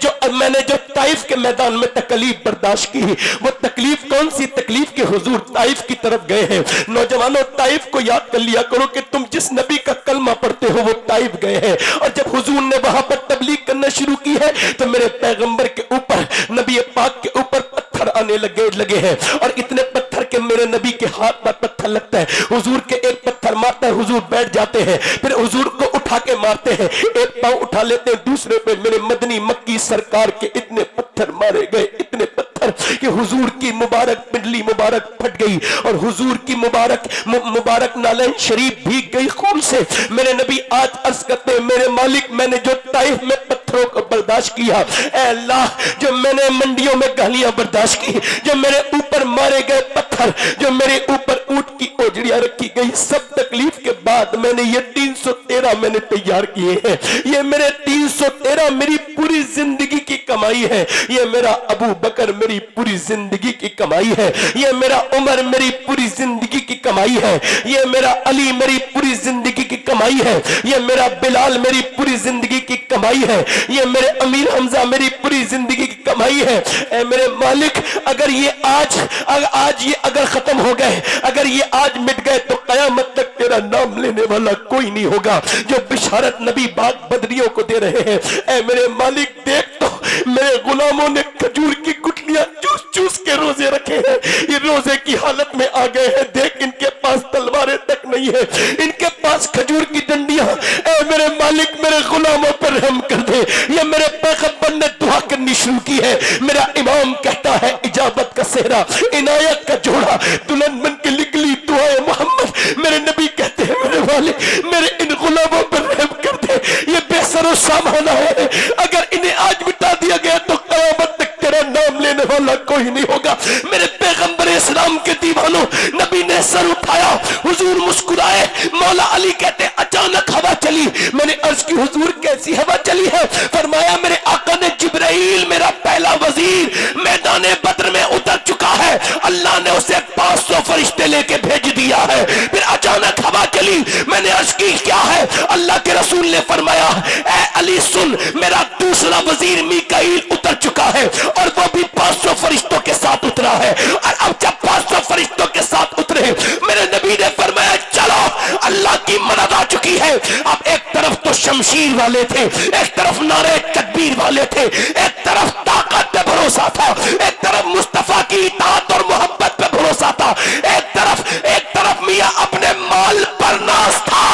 जो ताइफ के मैदान में तकलीफ बर्दाश्त की, वो तकलीफ कौन सी तकलीफ के हुजूर ताइफ की तरफ गए हैं। नौजवानों, ताइफ को याद कर लिया करो कि तुम जिस नबी का कलमा पढ़ते हो वो ताइफ गए हैं, और जब हुजूर ने वहां पर तबलीग करना शुरू की है तो मेरे पैगंबर के ऊपर, नबी पाक के ऊपर पत्थर आने लगे हैं, और इतने पत्थर के मेरे नबी के हाथ पर पत्थर लगता है। हुजूर के एक पत्थर मारता है, हुजूर बैठ जाते हैं, फिर हुजूर को उठा के मारते हैं, एक पांव उठा लेते हैं, दूसरे पे मेरे मदनी मक्की सरकार के इतने पत्थर मारे गए, इतने पत्थर कि हुजूर की मुबारक पिंडली मुबारक फट गई, और हुजूर की मुबारक नालैन शरीफ भीग गई खून से। मेरे नबी आज अर्ज करते हैं, मेरे मालिक, मैंने जो ताइफ में पत्थरों को बर्दाश्त किया, ऐ अल्लाह, जो मैंने मंडियों में गालियां बर्दाश्त की, जो मेरे ऊपर मारे गए पत्थर, जो मेरे ऊपर ऊंट की ओजड़ियां रखी गई, सब तकलीफ के बाद मैंने ये 313 मैंने तैयार किए हैं। ये मेरे 313 मेरी पूरी जिंदगी की कमाई है। ये मेरा अबू बकर मेरी पूरी जिंदगी की कमाई है। ये मेरा उमर मेरी पूरी जिंदगी की कमाई है। ये मेरा अली मेरी पूरी जिंदगी की कमाई है। ये मेरा बिलाल मेरी पूरी जिंदगी की कमाई है। ये मेरे अमीर हमजा मेरी पूरी जिंदगी की कमाई है। ऐ मेरे मालिक, अगर ये आज ये अगर खत्म हो गए, अगर ये आज मिट गए तो कयामत तक तेरा नाम लेने वाला कोई नहीं होगा। जो बिशारत नबी बाग बदरियों को दे रहे हैं, ऐ मेरे मालिक, देख तो मेरे गुलामों ने खजूर की गुठलियां चूस चूस के रोजे रखे हैं, ये रोजे की हालत में आ गए हैं। देख, इनके पास तलवारें तक नहीं है, इनके पास खजूर की डंडियां। ऐ मेरे मालिक, मेरे गुलामों पर रहम कर दे। ये मेरे पैगंबर ने दुआ करनी शुरू की है। मेरा इमाम कहता है, इजाबत का सेहरा, इनायत का जोड़ा, दुल्हन बन के निकली दुआए मोहम्मद। मेरे नबी कहते हैं, मेरे वाले, मेरे इन गुलामों पर रहम कर दे। ये बेसरो सामान है, अगर इन्हें आज मिटा दिया गया तो क़यामत तक तेरा नाम लेने वाला कोई नहीं होगा। मेरे पैगंबर इस्लाम के दीवानों, नबी ने सर उठाया, हुजूर मुस्कुराए। मौला अली कहते, अचानक हवा चली। मैंने अर्ज की, हुजूर कैसी हवा चली है? फरमाया, मेरे आका ने जिब्राइल, मेरा पहला वजीर, मैदान बद्र में उतर चुका है। अल्लाह ने उसे 500 फरिश्ते लेके भेज दिया है। फिर अचानक हवा चली। मैंने अर्ज की, क्या है? अल्लाह के रसूल ने फरमाया, ऐ अली सुन, मेरा दूसरा वजीर मीकाईल उतर चुका है, और वो भी 500 फरिश्तों के साथ उतरा है। और अब जब 500 फरिश्तों के साथ उतरे, मेरे नबी ने फरमाया, चलो, अल्लाह की मदद आ चुकी है। अब एक तरफ तो शमशीर वाले थे, एक तरफ नारे तकबीर वाले थे, एक तरफ ताकत पे भरोसा था, एक तरफ मुस्तफा की इताअत और मोहब्बत पे भरोसा था, एक तरफ मियां अपने माल पर नाज था,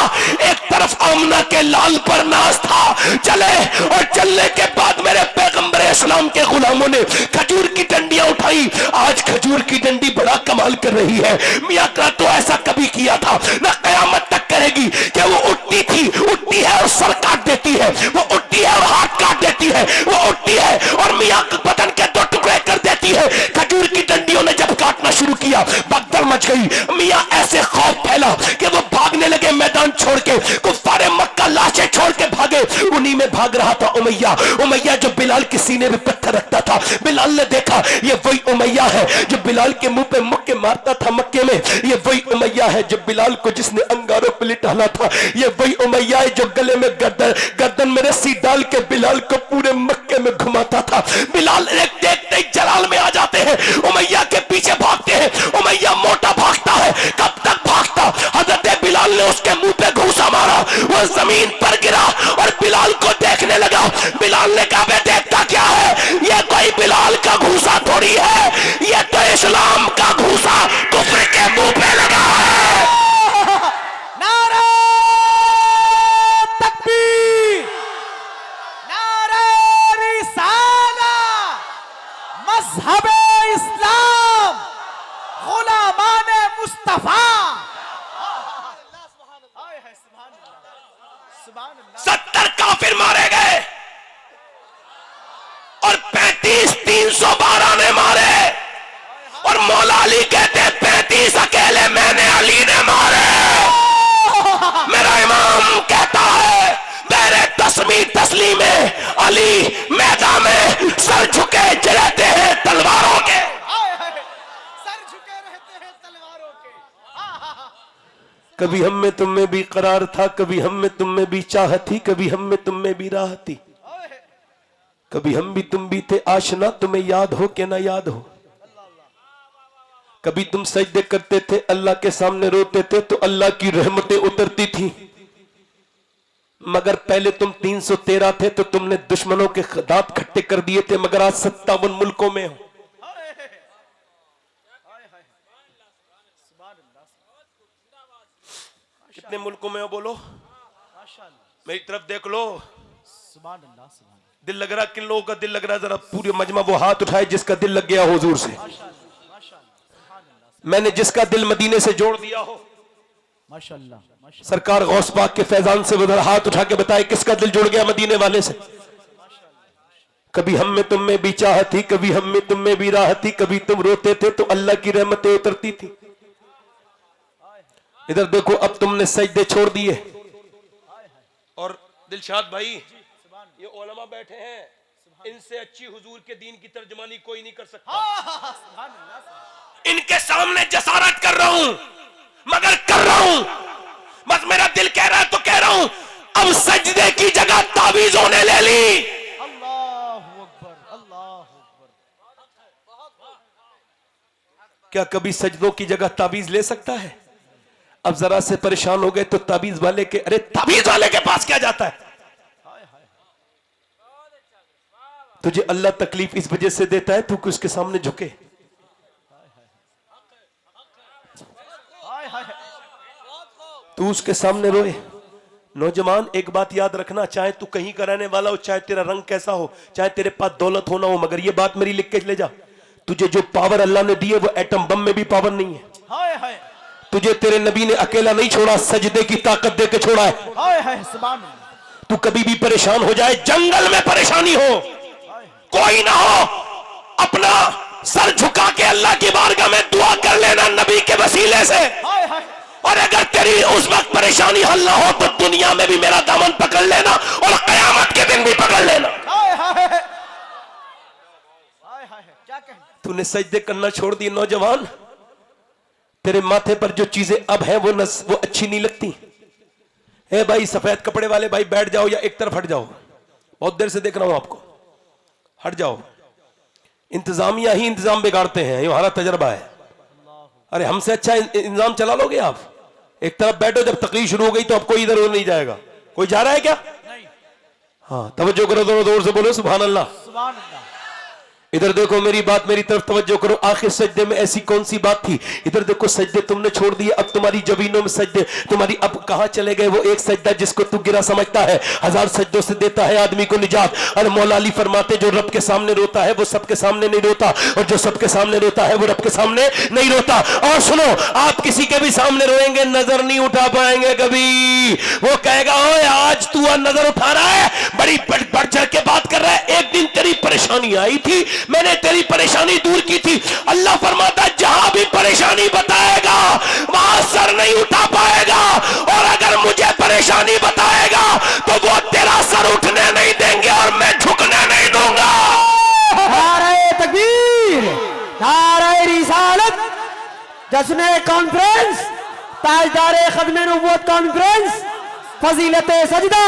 एक तरफ आमना के लाल पर नाज था। चले, और चलने के बाद मेरे पैगंबर इस्लाम के गुलामों ने खजूर की डंडियां उठाई। आज खजूर की डंडी बड़ा कमाल कर रही है। मियां का तो ऐसा कभी किया था ना, कयामत तक करेगी कि वो उठती है और सर काट देती है, वो उठती है और हाथ काट देती है, वो उठती है और मियां बदन के 2 टुकड़े कर देती है। खजूर की डंडियों ने जब काटना शुरू किया, भगदड़ मच गई। मियां ऐसे खौफ फैला कि वो भागने लगे मैदान छोड़ के। कुफ्फारे मक्का लाशें छोड़ के भागे। उन्हीं में भाग रहा था उमैया जो बिलाल के सीने में पत्थर रखता था। बिलाल ने देखा, ये वही उमैया है जो बिलाल के मुंह पे मुक्के मारता था मक्के में। ये वही उमैया है जो बिलाल को जिसने अंगारों पे लिटाला था। ये वही उमैया है जो गले में गर्दन में रस्सी डाल के बिलाल को पूरे मक्के में घुमाता था। बिलाल एक देखते ही जलाल में आ जाते हैं, उमैया के पीछे भागते हैं। उमैया मोटा भागता है, कब तक भागता? हजरत बिलाल ने उसके मुंह पे घूसा मारा, वो जमीन पर गिरा और बिलाल को देखने लगा। बिलाल ने कहा, मैं देखता क्या है? ये कोई बिलाल का घूसा थोड़ी है, ये तो इस्लाम का घूसा कुफ्र के मुंह पे लगा है। नारे तकबीर, नारे रिसाला, मज़हबे इस्लाम, गुलामाने मुस्तफा। 70 काफिर मारे गए और 35 312 ने मारे। और मौला अली कहते 35 अकेले मैंने अली ने मारे। मेरा इमाम कहता है, मेरे तस्लीमे अली मैदान में सर झुके रहते हैं तलवारों के। सर झुके रहते हैं तलवारों के। कभी हम में तुम में भी करार था, कभी हम में तुम में भी चाहत थी, कभी हम में तुम में भी राह थी। कभी हम भी तुम भी थे आशना, तुम्हें याद हो कि ना याद हो। कभी तुम सजदे करते थे अल्लाह के सामने रोते थे तो अल्लाह की रहमतें उतरती थी, मगर पहले तुम 313 थे तो तुमने दुश्मनों के दांत खट्टे कर दिए थे, मगर आज 57 मुल्कों में हो। कितने मुल्कों में हो बोलो, मेरी तरफ देख लो। दिल लग रहा, किन लोगों का दिल लग रहा है? जरा पूरे मजमा वो हाथ उठाए जिसका दिल लग गया हुजूर से। मैंने जिसका दिल मदीने से जोड़ दिया हो, माशाअल्लाह। सरकार गौस पाक के फैजान से उधर हाथ उठा के बताए किसका दिल जुड़ गया मदीने वाले से। कभी हम में तुम में भी चाहत थी, कभी हम में तुम में भी राहत थी, कभी तुम रोते थे तो अल्लाह की रहमतें उतरती थी। इधर देखो अब तुमने सजदे छोड़ दिए। और दिलशाद भाई, ये उलमा बैठे हैं, इनसे अच्छी हुजूर के दीन की तर्जमानी कोई नहीं कर सकता। इनके सामने जसारत कर रहा हूं, मगर कर रहा हूं, बस मेरा दिल कह रहा है तो कह रहा हूं। अब सजदे की जगह तावीजों ने ले ली। अल्लाहु अकबर, अल्लाहु अकबर। क्या कभी सजदों की जगह तावीज ले सकता है? अब जरा से परेशान हो गए तो तावीज वाले के, अरे तावीज वाले के पास क्या जाता है? तुझे अल्लाह तकलीफ इस वजह से देता है तू कि उसके सामने झुके। तू उसके सामने रोए। नौजवान एक बात याद रखना, चाहे तू कहीं का रहने वाला हो, चाहे तेरा रंग कैसा हो, चाहे तेरे पास दौलत होना हो, मगर ये बात मेरी लिख के ले जा, तुझे जो पावर अल्लाह ने दी है वो एटम बम में भी पावर नहीं है। हाय हाय, तुझे तेरे नबी ने अकेला नहीं छोड़ा, सजदे की ताकत दे के छोड़ा है। हाय हाय, सुभान अल्लाह। तू कभी भी परेशान हो जाए, जंगल में परेशानी हो, कोई ना हो, अपना सर झुका के अल्लाह की बारगाह में दुआ कर लेना नबी के वसीले से। हाय हाय, और अगर तेरी उस वक्त परेशानी हल ना हो तो दुनिया में भी मेरा दामन पकड़ लेना और कयामत के दिन भी पकड़ लेना। हाय हाय, हाय हाय, क्या कहें? तूने सजदे करना छोड़ दिए नौजवान। तेरे माथे पर जो चीजें अब है वो अच्छी नहीं लगती। ए भाई सफेद कपड़े वाले भाई, बैठ जाओ या एक तरफ हट जाओ, बहुत देर से देख रहा हूं आपको, हट जाओ। इंतजामिया ही इंतजाम बिगाड़ते हैं, ये हमारा तजर्बा है। अरे हमसे अच्छा इंतजाम चला लोगे आप? एक तरफ बैठो, जब तकलीफ शुरू हो गई तो अब कोई इधर उधर नहीं जाएगा। कोई जा रहा है क्या? नहीं। हाँ, तवज्जो करो, जोर जोर से बोलो सुभान अल्लाह। सुभान अल्लाह। इधर देखो, मेरी बात मेरी तरफ तवज्जो करो। आखिर सजदे में ऐसी कौन सी बात थी? इधर देखो, सजदे तुमने छोड़ दिए, अब तुम्हारी जबीनों में सजदे तुम्हारी अब कहां चले गए? वो एक सजदा जिसको तू गिरा समझता है, 1000 सजदों से देता है आदमी को निजात। और मौला अली फरमाते, जो रब के सामने रोता है वो सबके सामने नहीं रोता, और जो सबके सामने रोता है वो रब के सामने नहीं रोता। और सुनो, आप किसी के भी सामने रोएंगे, नजर नहीं उठा पाएंगे कभी। वो कहेगा, ओए आज तू नजर उठा रहा है, बड़ी बढ़ चढ़ के बात कर रहा है, एक दिन तेरी परेशानी आई थी, मैंने तेरी परेशानी दूर की थी। अल्लाह फरमाता, जहां भी परेशानी बताएगा वहां सर नहीं उठा पाएगा, और अगर मुझे परेशानी बताएगा तो वो तेरा सर उठने नहीं देंगे और मैं झुकने नहीं दूंगा। नारे तकबीर, नारे रिसालत, जश्न कॉन्फ्रेंस, ताजदार खत्म नबूवत कॉन्फ्रेंस, फजीलत सजदा,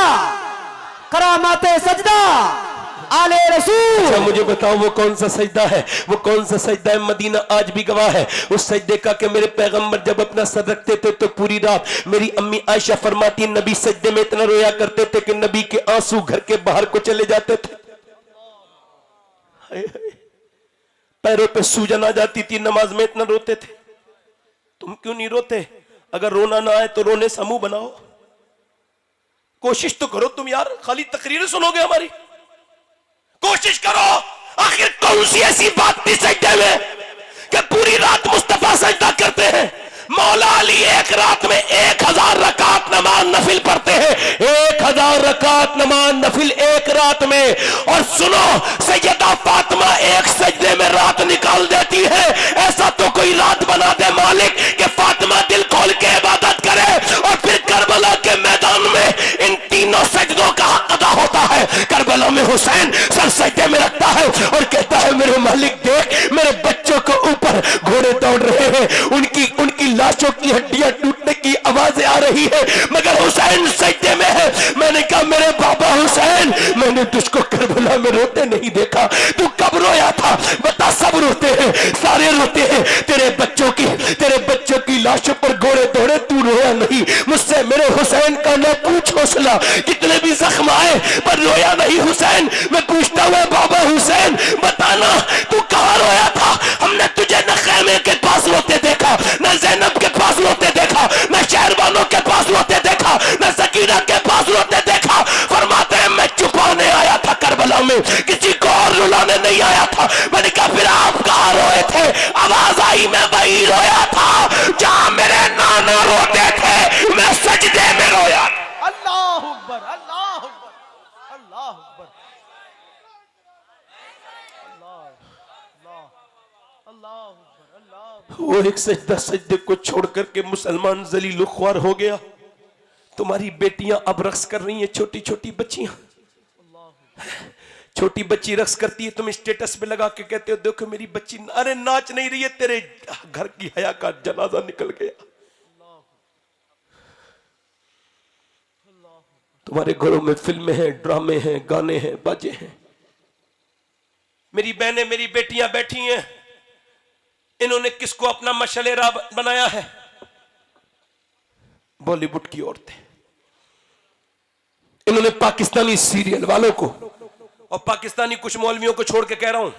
करामात सजदा, आले रसूल। अच्छा मुझे बताओ, वो कौन सा सजदा है? वो कौन सा सजदा है? मदीना आज भी गवाह है उस सजदे का कि मेरे पैगंबर जब अपना सर रखते थे तो पूरी रात, मेरी अम्मी आयशा फरमाती, नबी सजदे में इतना रोया करते थे कि नबी के आंसू घर के बाहर को चले जाते थे। पैरों पे सूजन आ जाती थी, नमाज में इतना रोते थे। तुम क्यों नहीं रोते? अगर रोना ना आए तो रोने समूह बनाओ, कोशिश तो करो तुम यार, खाली तकरीरें सुनोगे हमारी? कोशिश करो। आखिर कौन सी ऐसी बात थी सजदे में कि पूरी रात मुस्तफा सजदा करते हैं? मौला अली एक रात में 1000 रकात नमाज नफिल पढ़ते हैं, 1000 रकात नमाज नफिल एक रात में। और सुनो, सैयदा फातिमा एक सजदे में रात निकाल देती है। ऐसा तो कोई रात बना दे मालिक कि फातिमा दिल खोल के इबादत करे, और फिर करबला के मैदान में इन तीनों सजदों का हक अदा होता है। करबला में हुसैन सर सजदे में रखता है और कहता है, मेरे मालिक देख, मेरे बच्चों को ऊपर घोड़े दौड़ रहे हैं, उनकी लाशों की हड्डियां टूटने की आवाजें आ रही है, मगर हुसैन सजदे में है। मैंने कहा, मेरे बाबा हुसैन, मैंने तुझको करबला में रोते नहीं देखा। तू कब रोया था बता? सब रोते हैं, सारे रोते हैं। तेरे बच्चों की लाशों पर घोड़े दौड़े, तू रोया नहीं। मुझसे मेरे हुसैन का न पूछ हौसला, कितने भी जख्म आए पर रोया नहीं हुसैन। मैं पूछता हुआ बाबा हुसैन बताना तू कहां रोया था? हमने तुझे न खैमे के पास रोते देखा, न ज़ैनब के पास रोते देखा, न शहरबानों के पास रोते देखा, न सकीना के पास रोते देखा। फरमाते हैं मैं छुपाने आया था करबला में, किसी को और रुलाने नहीं आया था। मैंने कहा फिर आप कहां रोए थे? आवाज आई मैं वही रोया था जहां मेरे नाना रोते थे, मैं सजदे में रोया। अल्लाह अकबर, अल्लाह अकबर, अल्लाह अकबर, अल्लाह अल्लाह अल्लाह अकबर, अल्लाह। वो एक सजदे को छोड़ करके मुसलमान जलील ख्वार हो गया। तुम्हारी बेटियां अब रक्स कर रही हैं, छोटी छोटी बच्चियां, छोटी बच्ची रक्स करती है, तुम स्टेटस पे लगा के कहते हो देखो मेरी बच्ची। अरे नाच नहीं रही है, तेरे घर की हया का जनाजा निकल गया। तुम्हारे घरों में फिल्में हैं, ड्रामे हैं, गाने हैं, बाजे हैं। मेरी बहनें, मेरी बेटियां बैठी हैं, इन्होंने किसको अपना मशलेरा बनाया है? बॉलीवुड की औरतें। इन्होंने पाकिस्तानी सीरियल वालों को और पाकिस्तानी कुछ मौलवियों को छोड़ के कह रहा हूं,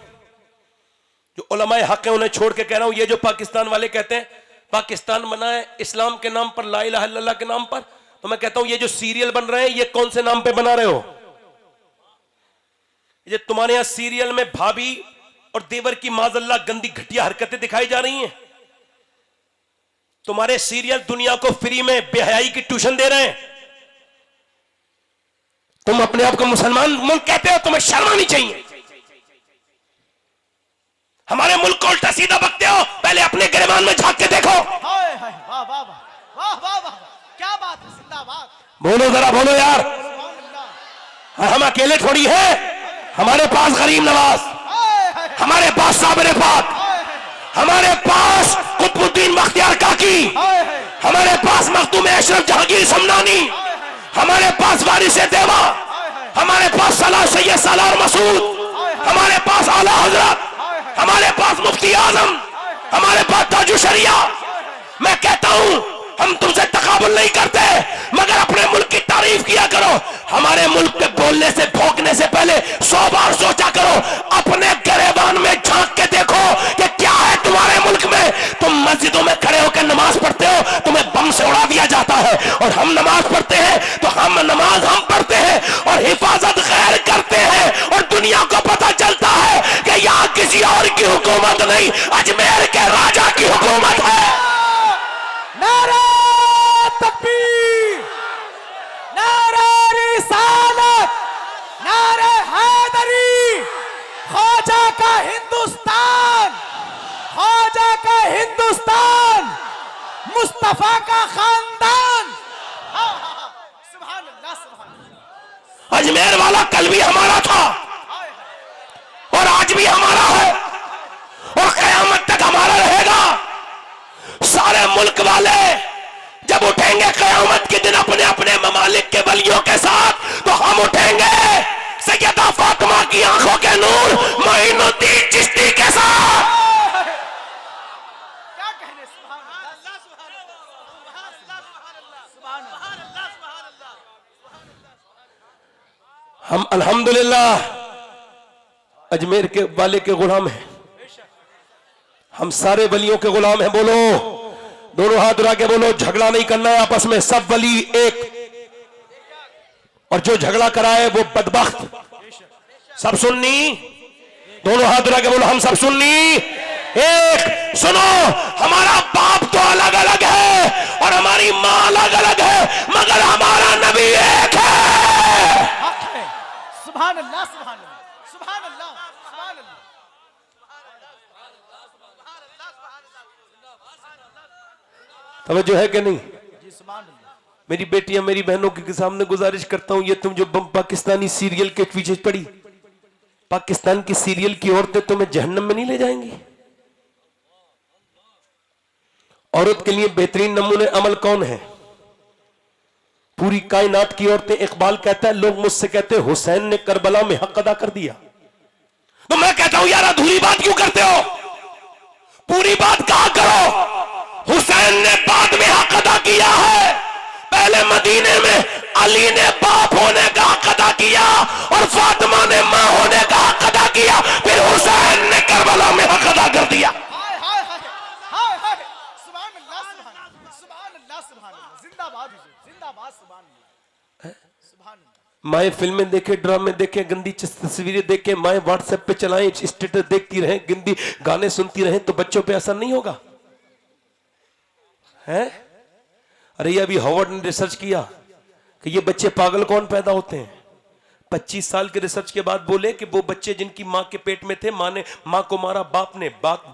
जो उलमाए हक है उन्हें छोड़ के कह रहा हूं, ये जो पाकिस्तान वाले कहते हैं पाकिस्तान बना है इस्लाम के नाम पर, ला इलाहा इल्लल्लाह के नाम पर, तो मैं कहता हूं ये जो सीरियल बन रहे हैं ये कौन से नाम पे बना रहे हो? ये तुम्हारे यहां सीरियल में भाभी और देवर की माजल्ला गंदी घटिया हरकतें दिखाई जा रही हैं। तुम्हारे सीरियल दुनिया को फ्री में बेहयाई की ट्यूशन दे रहे हैं। तुम अपने आप को मुसलमान मुल्क कहते हो, तुम्हें शर्म आनी चाहिए। हमारे मुल्क को उल्टा सीधा बकते हो, पहले अपने गिरबान में झांक के देखो। हाय हाय, वाह वाह वाह वाह वाह वाह, क्या बात है, जिंदाबाद। बोलो जरा बोलो यार, सुभान अल्लाह। हम अकेले थोड़ी हैं। हमारे पास गरीब नवाज, हाय हाय, हमारे पास साबिर पाक, हमारे पास कुतुबुद्दीन बख्तियार काकी, हाय हाय, हमारे पास मखदूम अशरफ जहांगीर समनानी, हमारे पास वारिस देवा, हमारे पास सलाह सैयद सालार मसूद, हमारे पास आला हजरत, हमारे पास मुफ्ती आजम, हमारे पास ताजु शरिया। मैं कहता हूं हम तुमसे तकाबुल नहीं करते, मगर अपने मुल्क की तारीफ किया करो। हमारे मुल्क के बोलने से भौंकने से पहले 100 बार सोचा करो। अपने गिरबान में झांक के देखो कि क्या है तुम्हारे मुल्क में। तुम मस्जिदों में खड़े होकर नमाज पढ़ते हो, तुम्हें बम से उड़ा दिया जाता है, और हम नमाज पढ़ते हैं तो हम नमाज हम पढ़ते हैं और हिफाजत गैर करते हैं, और दुनिया को पता चलता है कि यहाँ किसी और की हुकूमत नहीं, अजमेर के राजा की हुकूमत है। नारा तकबीर, नारा रिसालत, नारा हैदरी, ख्वाजा का हिंदुस्तान, ख्वाजा का हिंदुस्तान, मुस्तफा का खानदान। सुभान अल्लाह, सुभान अल्लाह। अजमेर वाला कल भी हमारा था और आज भी हमारा है और कयामत तक हमारा रहेगा। सारे मुल्क वाले जब उठेंगे कयामत के दिन अपने अपने ममालिक के वलियों के साथ, तो हम उठेंगे सैयदा फातिमा की आंखों के नूर मोइनुद्दीन चिश्ती के साथ। क्या कहने, सुभान अल्लाह, सुभान अल्लाह, सुभान अल्लाह, सुभान अल्लाह। हम अल्हम्दुलिल्लाह अजमेर के वाले के गुलाम हैं, हम सारे वलियों के गुलाम हैं। बोलो, दोनों हाथ उठा के बोलो, झगड़ा नहीं करना है आपस में, सब वली एक, और जो झगड़ा कराए वो बदबख्त। सब सुन्नी, दोनों हाथ उठा के बोलो हम सब सुन्नी एक। सुनो, हमारा बाप तो अलग अलग है और हमारी माँ अलग अलग है, मगर हमारा नबी एक है। सुभान अल्लाह, सुभान अल्लाह, सुभान अल्लाह, सुभान अल्लाह। तवज्जो है कि नहीं? जी सुभान अल्लाह। मेरी बेटियां, मेरी बहनों के सामने गुजारिश करता हूं, ये तुम जो पाकिस्तानी सीरियल के पीछे पड़ी, पाकिस्तान की सीरियल की औरतें तुम्हें जहन्नम में नहीं ले जाएंगी। औरत के लिए बेहतरीन नमूने अमल कौन है? पूरी कायनात की औरतें, इकबाल कहता है लोग मुझसे कहते हैं हुसैन ने करबला में हक अदा कर दिया, तो मैं कहता हूं यार अधूरी बात क्यों करते हो, पूरी बात कहा करो। हुसैन ने बाद में हक अदा किया है, पहले मदीने में अली ने बाप होने का हक अदा किया और फातिमा ने मां होने का हक अदा किया, फिर हुसैन ने करबला में हक अदा कर दिया। हाय हाय हाय हाय हाय सुभान अल्लाह सुभान अल्लाह सुभान अल्लाह सुभान अल्लाह जिंदाबाद हुजूर जिंदाबाद सुभान अल्लाह सुभान अल्लाह। माए फिल्में देखे, ड्रामे देखे, गंदी तस्वीरें देखे, माए व्हाट्सएप पे चलाएं, स्टेटस देखती रहें, गंदी गाने सुनती रहें तो बच्चों पे असर नहीं होगा है? अरे ये अभी हार्वर्ड ने रिसर्च किया कि ये बच्चे पागल कौन पैदा होते हैं। 25 साल के रिसर्च के बाद बोले कि वो बच्चे जिनकी मां के पेट में थे, मां ने मां को मारा, बाप ने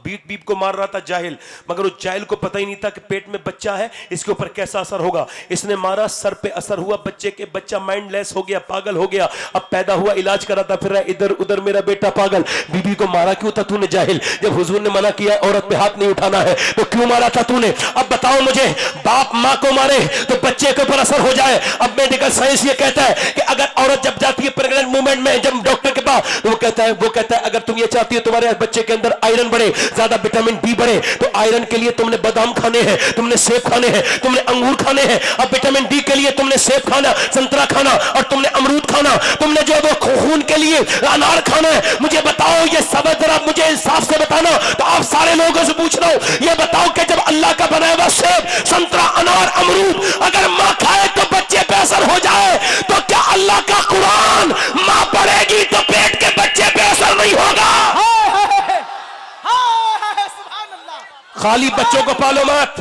बीप को मार रहा था जाहिल, मगर उस जाहिल को पता ही नहीं था कि पेट में बच्चा है, इसके ऊपर कैसा असर होगा। इसने मारा, सर पे असर हुआ बच्चे के, बच्चा माइंडलेस हो गया, पागल हो गया। अब पैदा हुआ, इलाज कराता फिर रहा, इधर उधर मेरा बेटा पागल। बीबी को मारा क्यों था तूने जाहिल? जब हुजूर ने मना किया औरत पे हाथ नहीं उठाना है तो क्यों मारा था तूने? अब बताओ मुझे, बाप मां को मारे तो बच्चे के ऊपर असर हो जाए। अब मेडिकल साइंस ये कहता है कि अगर औरत जब जाती है प्रेग्नेंट मूवमेंट में, जब डॉक्टर के पास, तो वो कहता है अगर तुम ये चाहती हो तुम्हारे बच्चे के अंदर आयरन बढ़े, ज्यादा विटामिन डी बढ़े, तो आयरन के लिए तुमने बादाम खाने हैं, तुमने सेब खाने हैं, तुमने अंगूर खाने हैं। अब विटामिन डी के लिए तुमने सेब खाना, संतरा खाना और तुमने अमरूद खाना, तुमने जो वो खून के लिए अनार खाना है। मुझे बताओ ये सब जरा मुझे इंसाफ से बताना, तो आप सारे लोगों से पूछ रहा हूं, ये बताओ कि जब अल्लाह का बनाया हुआ सेब, संतरा, अनार, अमरूद अगर मां खाए तो बच्चे पे असर हो जाए, तो क्या अल्लाह का कुरान मां पढ़ेगी तो पेट के बच्चे पे असर नहीं होगा? खाली बच्चों को पालो मत,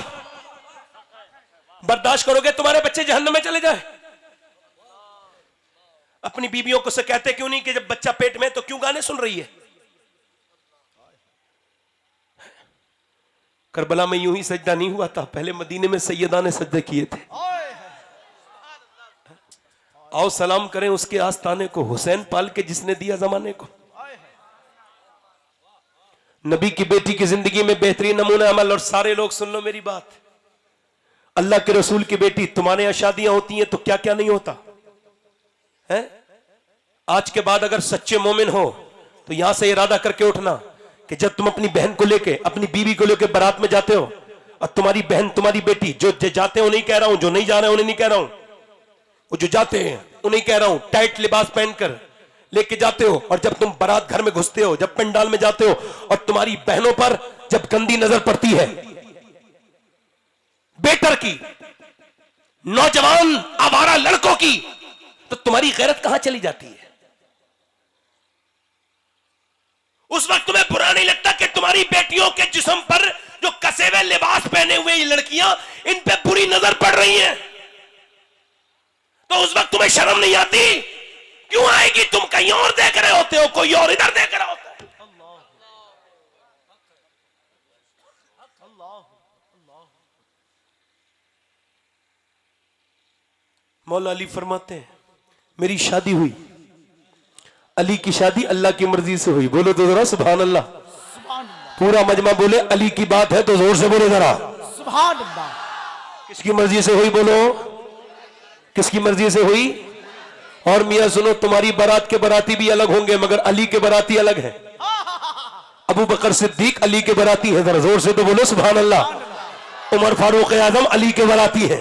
बर्दाश्त करोगे तुम्हारे बच्चे जहन्नम में चले जाए। अपनी बीवियों को से कहते क्यों नहीं कि जब बच्चा पेट में तो क्यों गाने सुन रही है? करबला में यूं ही सजदा नहीं हुआ था, पहले मदीने में सैयदा ने सजदे किए थे। आओ सलाम करें उसके आस्ताने को, हुसैन पाल के जिसने दिया जमाने को। नबी की बेटी की जिंदगी में बेहतरीन नमूना अमल। और सारे लोग सुन लो मेरी बात, अल्लाह के रसूल की बेटी, तुम्हारे यहां शादियां होती हैं तो क्या क्या नहीं होता है? आज के बाद अगर सच्चे मोमिन हो तो यहां से इरादा करके उठना कि जब तुम अपनी बहन को लेके, अपनी बीवी को लेके बारात में जाते हो, और तुम्हारी बहन, तुम्हारी बेटी जो जाते हो, नहीं कह रहा हूं जो नहीं जा रहे उन्हें नहीं कह रहा हूं, वो जो जाते हैं उन्हें कह रहा हूं, टाइट लिबास पहनकर लेके जाते हो, और जब तुम बारात घर में घुसते हो, जब पंडाल में जाते हो और तुम्हारी बहनों पर जब गंदी नजर पड़ती है, बेटर की, नौजवान आवारा लड़कों की, तो तुम्हारी गैरत कहां चली जाती है? उस वक्त तुम्हें बुरा नहीं लगता कि तुम्हारी बेटियों के जिस्म पर जो कसे हुए लिबास पहने हुए ये लड़कियां, इन पे बुरी नजर पड़ रही हैं, तो उस वक्त तुम्हें शर्म नहीं आती? क्यों आएगी? तुम कहीं और देख रहे होते हो, कोई और इधर देख रहा होता है। मौला अली फरमाते हैं मेरी शादी हुई, अली की शादी अल्लाह की मर्जी से हुई। बोलो तो जरा सुभान अल्लाह। पूरा मजमा बोले अली की बात है तो जोर से बोले जरा सुभान अल्लाह। किसकी मर्जी से हुई? बोलो किसकी मर्जी से हुई? और मियां सुनो, तुम्हारी बारात के बाराती भी अलग होंगे मगर अली के बाराती अलग है। अबू बकर सिद्दीक अली के बाराती है, जरा जोर से तो बोलो सुभान अल्लाह। उमर फारूक आजम अली के बाराती है,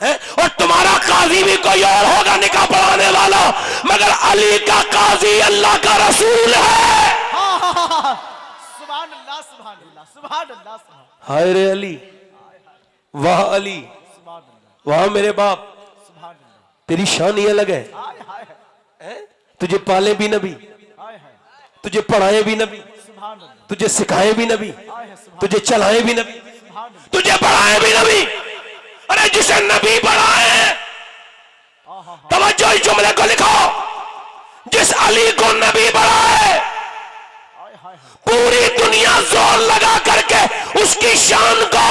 और तुम्हारा काजी भी कोई और होगा निकाह पढ़ाने वाला, मगर अली का काजी अल्लाह का रसूल है। सुभान अल्लाह सुभान अल्लाह सुभान अल्लाह। हाय रे अली, वाह अली, वाह मेरे बाप, तेरी शान ही अलग है। तुझे पाले भी नबी, तुझे पढ़ाए भी नबी, तुझे सिखाए भी नबी, तुझे चलाए भी नबी, तुझे पढ़ाए भी नबी। अरे जिसे नबी पढ़ाए, तवज्जो इस जुमले को लिखो, जिस अली को नबी पढ़ाए, पूरी दुनिया जोर लगा करके उसकी शान को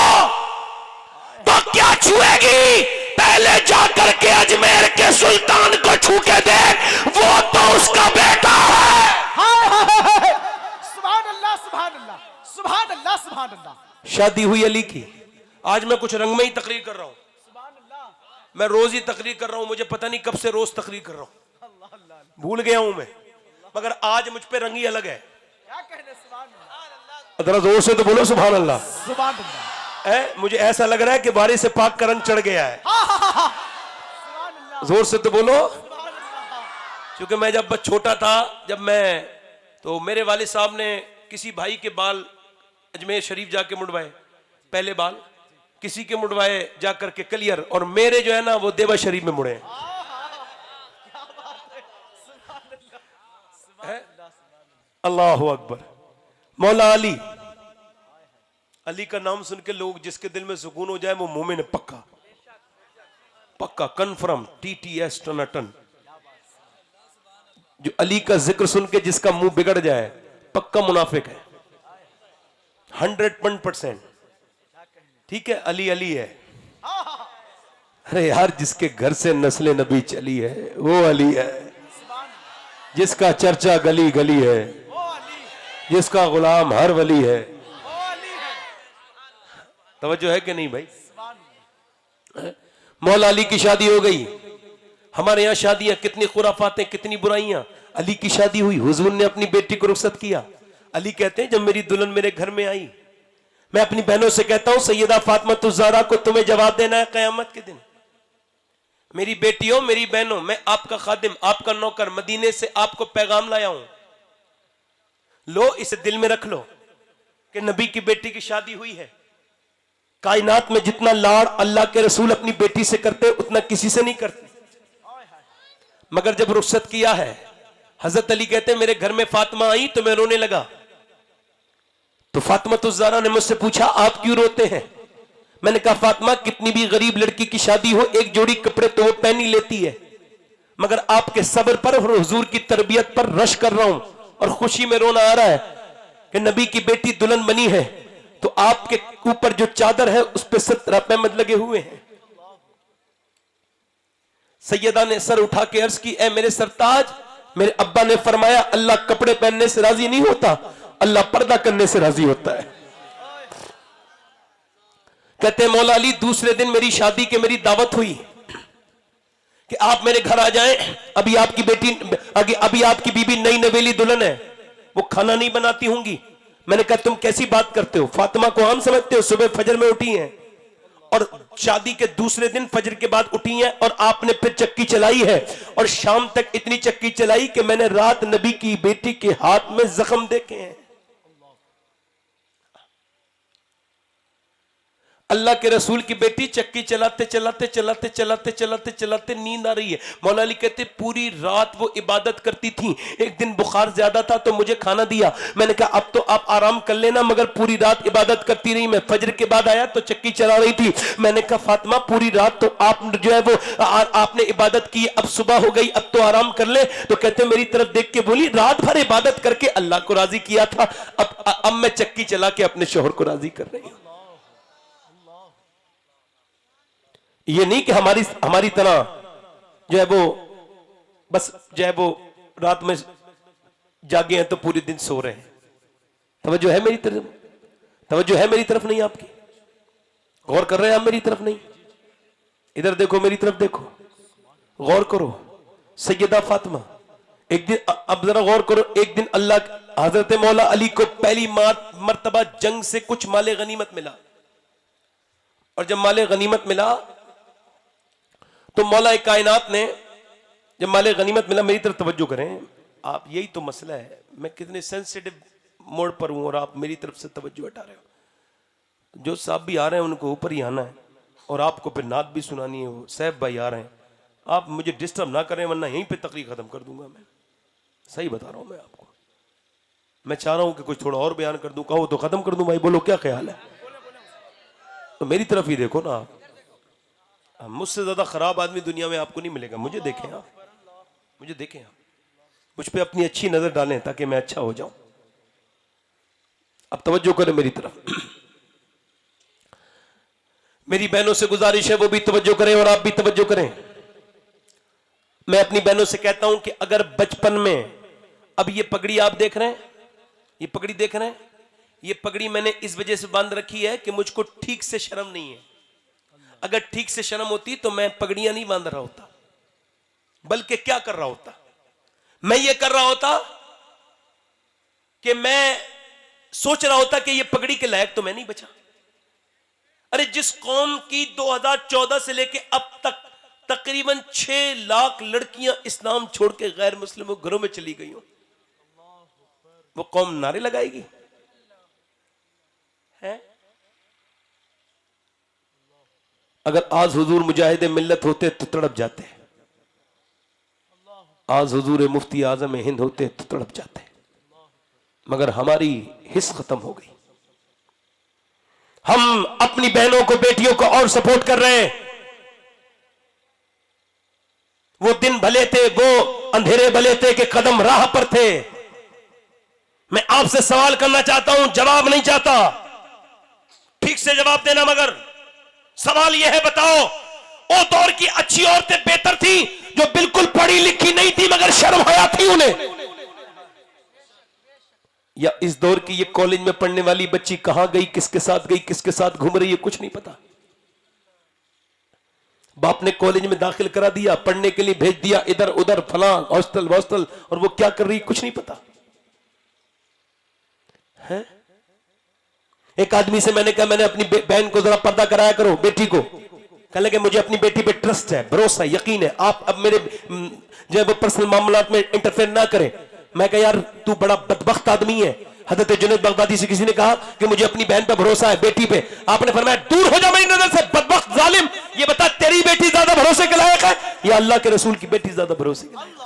तो क्या छुएगी? पहले जाकर के अजमेर के सुल्तान को छू के देख, वो तो उसका बेटा है। सुभान अल्लाह सुभान अल्लाह सुभान अल्लाह सुभान अल्लाह। शादी हुई अली की। आज मैं कुछ रंग में ही तकरीर कर रहा हूं। मैं रोज ही तकरीर कर रहा हूं, मुझे पता नहीं कब से रोज तकरीर कर रहा हूं, भूल गया हूं मैं, मगर आज मुझ पे रंगी अलग है। क्या कहने, सुभान अल्लाह, जरा जोर से तो बोलो सुभान अल्लाह। सुभान अल्लाह, मुझे ऐसा लग रहा है कि बारिश से पाक का रंग चढ़ गया है। सुभान अल्लाह, जोर से तो बोलो। सुभान अल्लाह। क्योंकि मैं जब छोटा था, जब मैं, तो मेरे वालिद साहब ने किसी भाई के बाल अजमेर शरीफ जाके मुड़वाए, पहले बाल किसी के मुड़वाए जाकर के क्लियर, और मेरे जो है ना वो देवा शरीफ में मुड़े। अल्लाह अकबर। मौला अली, अली का नाम सुन के लोग जिसके दिल में सुकून हो जाए वो मोमिन है, पक्का पक्का कन्फर्म, TTS टनाटन। जो अली का जिक्र सुन के जिसका मुंह बिगड़ जाए पक्का मुनाफिक है, 100%। ठीक है, अली अली है। अरे यार, जिसके घर से नस्ल नबी चली है वो अली है, जिसका चर्चा गली गली है, जिसका गुलाम हर वली है। तवज्जो है कि नहीं भाई? मौला अली की शादी हो गई। हमारे यहाँ शादियां कितनी खुराफातें, कितनी बुराइयां। अली की शादी हुई, हुजूर ने अपनी बेटी को रुखसत किया। अली कहते हैं, जब मेरी दुल्हन मेरे घर में आई, मैं अपनी बहनों से कहता हूं, सैयदा फातिमा तुज़्ज़ारा को तुम्हें जवाब देना है क़यामत के दिन। मेरी बेटियों, मेरी बहनों, मैं आपका खादिम, आपका नौकर, मदीने से आपको पैगाम लाया हूं। लो, इसे दिल में रख लो कि नबी की बेटी की शादी हुई है। कायनात में जितना लाड़ अल्लाह के रसूल अपनी बेटी से करते उतना किसी से नहीं करते। मगर जब रुखसत किया है, हजरत अली कहते हैं, मेरे घर में फातिमा आई तो मैं रोने लगा। तो फातिमा तुज़्ज़ारा ने मुझसे पूछा, आप क्यों रोते हैं? मैंने कहा, फातिमा, कितनी भी गरीब लड़की की शादी हो, एक जोड़ी कपड़े तो वो पहन ही लेती है, मगर आपके सब्र पर और हुजूर की तरबियत पर रश कर रहा हूं और खुशी में रोना आ रहा है कि नबी की बेटी दुल्हन बनी है, तो आपके ऊपर जो चादर है उस पर 17 पैमद लगे हुए हैं। सैयदा ने सर उठा के अर्ज की, ए मेरे सरताज, मेरे अब्बा ने फरमाया, अल्लाह कपड़े पहनने से राजी नहीं होता, अल्लाह पर्दा करने से राजी होता है। कहते हैं, मौला अली, दूसरे दिन मेरी शादी के मेरी दावत हुई कि आप मेरे घर आ जाएं। अभी आपकी बेटी, अभी आपकी बीबी नई नवेली दुल्हन है, वो खाना नहीं बनाती होंगी। मैंने कहा, तुम कैसी बात करते हो? फातिमा को आम समझते हो? सुबह फजर में उठी हैं और शादी के दूसरे दिन फजर के बाद उठी हैं, और आपने फिर चक्की चलाई है, और शाम तक इतनी चक्की चलाई कि मैंने रात नबी की बेटी के हाथ में जख्म देखे हैं। अल्लाह के रसूल की बेटी चक्की चलाते चलाते चलाते चलाते चलाते चलाते नींद आ रही है। मौला अली कहते, पूरी रात वो इबादत करती थी। एक दिन बुखार ज्यादा था तो मुझे खाना दिया। मैंने कहा, अब तो आप आराम कर लेना, मगर पूरी रात इबादत करती रही। मैं फजर के बाद आया तो चक्की चला रही थी। मैंने कहा, फातिमा, पूरी रात तो आप जो है वो आपने इबादत की, अब सुबह हो गई, अब तो आराम कर ले। तो कहते, मेरी तरफ देख के बोली, रात भर इबादत करके अल्लाह को राजी किया था, अब मैं चक्की चला के अपने शोहर को राजी कर रही हूं। ये नहीं कि हमारी तरह जो है वो बस जो है वो रात में जागे हैं तो पूरे दिन सो रहे हैं। तवज्जो है मेरी तरफ? तवज्जो है मेरी तरफ नहीं आपकी? गौर कर रहे हैं आप मेरी तरफ नहीं? इधर देखो, मेरी तरफ देखो, गौर करो। सैयदा फातिमा, एक दिन, अब जरा गौर करो, एक दिन अल्लाह हजरत मौला अली को पहली मर्तबा जंग से कुछ माले गनीमत मिला, और जब माले गनीमत मिला तो मौला कायनात ने, जब माले गनीमत मिला, मेरी तरफ तवज्जो करें आप, यही तो मसला है, मैं कितने सेंसिटिव मोड पर हूं और आप मेरी तरफ से तवज्जो हटा रहे हो। जो साहब भी आ रहे हैं उनको ऊपर ही आना है, और आपको फिर नात भी सुनानी है। वो साहब भाई आ रहे हैं, आप मुझे डिस्टर्ब ना करें, वरना यहीं पे तकरीर खत्म कर दूंगा। मैं सही बता रहा हूं मैं आपको। मैं चाह रहा हूं कि कुछ थोड़ा और बयान कर दूं, कहो तो खत्म कर दूं। भाई बोलो, क्या ख्याल है? तो मेरी तरफ ही देखो ना आप। मुझसे ज्यादा खराब आदमी दुनिया में आपको नहीं मिलेगा। मुझे देखें आप, मुझे देखें आप, मुझ पे अपनी अच्छी नजर डालें ताकि मैं अच्छा हो जाऊं। अब तवज्जो करें मेरी तरफ। मेरी बहनों से गुजारिश है वो भी तवज्जो करें और आप भी तवज्जो करें। मैं अपनी बहनों से कहता हूं कि अगर बचपन में, अब ये पगड़ी आप देख रहे हैं, ये पगड़ी देख रहे हैं, ये पगड़ी मैंने इस वजह से बांध रखी है कि मुझको ठीक से शर्म नहीं है। अगर ठीक से शर्म होती तो मैं पगड़ियां नहीं बांध रहा होता, बल्कि क्या कर रहा होता, मैं ये कर रहा होता कि मैं सोच रहा होता कि ये पगड़ी के लायक तो मैं नहीं बचा। अरे जिस कौम की 2014 से लेके अब तक तकरीबन 6 लाख लड़कियां इस्लाम छोड़ के गैर मुस्लिमों घरों में चली गई हो, वो कौम नारे लगाएगी? है? अगर आज हुजूर मुजाहिद मिल्लत होते तो तड़प जाते, आज हुजूर मुफ्ती आजम हिंद होते तो तड़प जाते, मगर हमारी हिस्स खत्म हो गई। हम अपनी बहनों को, बेटियों को और सपोर्ट कर रहे हैं। वो दिन भले थे, वो अंधेरे भले थे कि कदम राह पर थे। मैं आपसे सवाल करना चाहता हूं, जवाब नहीं चाहता, ठीक से जवाब देना, मगर सवाल यह है, बताओ वो दौर की अच्छी औरतें बेहतर थी जो बिल्कुल पढ़ी लिखी नहीं थी मगर शर्म हया थी उन्हें, या इस दौर की ये कॉलेज में पढ़ने वाली बच्ची कहां गई, किसके साथ गई, किसके साथ घूम रही है, कुछ नहीं पता। बाप ने कॉलेज में दाखिल करा दिया, पढ़ने के लिए भेज दिया, इधर उधर फलां हॉस्टल वॉस्टल, और वो क्या कर रही कुछ नहीं पता है। एक आदमी से मैंने कहा, मैंने अपनी बहन को जरा पर्दा कराया करो, बेटी को। कहने लगे मुझे अपनी बेटी पे ट्रस्ट है, भरोसा है, यकीन है, आप अब मेरे जो है पर्सनल मामलात में इंटरफेयर ना करें। मैं कहा यार तू बड़ा बदबख्त आदमी है। हजरत जुनैद बगदादी से किसी ने कहा कि मुझे अपनी बहन पे भरोसा है, बेटी पे। आपने फरमाया दूर हो जा मेरी नजर से बदबख्त जालिम, ये बता तेरी बेटी ज्यादा भरोसे के लायक है या अल्लाह के रसूल की बेटी ज्यादा भरोसे के लायक?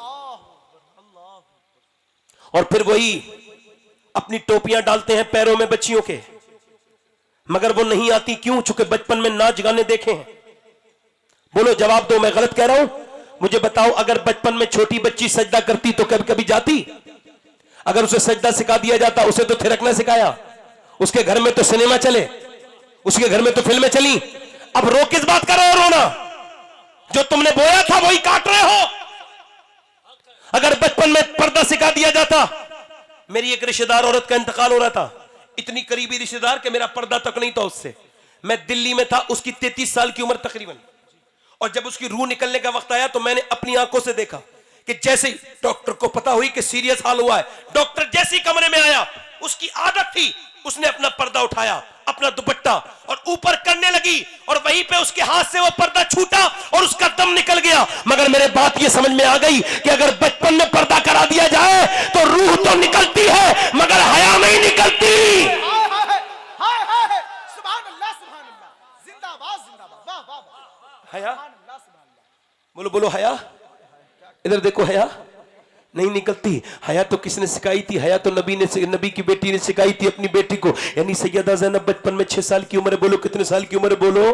और फिर वही अपनी टोपियां डालते हैं पैरों में बच्चियों के, मगर वो नहीं आती क्यों? चूंकि बचपन में नाच गाने देखे हैं। बोलो जवाब दो, मैं गलत कह रहा हूं? मुझे बताओ, अगर बचपन में छोटी बच्ची सजदा करती तो कभी कभी जाती? अगर उसे सजदा सिखा दिया जाता, उसे तो थिरकना सिखाया, उसके घर में तो सिनेमा चले, उसके घर में तो फिल्में चली, अब रो किस बात कर रहे हो? रोना जो तुमने बोया था वही काट रहे हो। अगर बचपन में पर्दा सिखा दिया जाता, मेरी एक रिश्तेदार औरत का इंतकाल हो रहा था, इतनी करीबी रिश्तेदार कि मेरा पर्दा तक नहीं था उससे। मैं दिल्ली में था, उसकी 33 साल की उम्र तकरीबन, और जब उसकी रूह निकलने का वक्त आया तो मैंने अपनी आंखों से देखा कि जैसे ही डॉक्टर को पता हुई कि सीरियस हाल हुआ है, डॉक्टर जैसे ही कमरे में आया, उसकी आदत थी, उसने अपना पर्दा उठाया, अपना दुपट्टा और ऊपर करने लगी, और वहीं पे उसके हाथ से वो पर्दा छूटा और उसका दम निकल गया। मगर मेरे बात ये समझ में आ गई कि अगर बचपन में पर्दा करा दिया जाए तो रूह तो निकलती है मगर हया नहीं निकलती। हया, बोलो बोलो हया, इधर देखो, हया नहीं निकलती। हया तो किसने सिखाई थी? हया तो नबी की बेटी ने सिखाई थी अपनी बेटी को, यानी सैयदा ज़ैनब बचपन में 6 साल की उम्र है। बोलो कितने साल की उम्र है? बोलो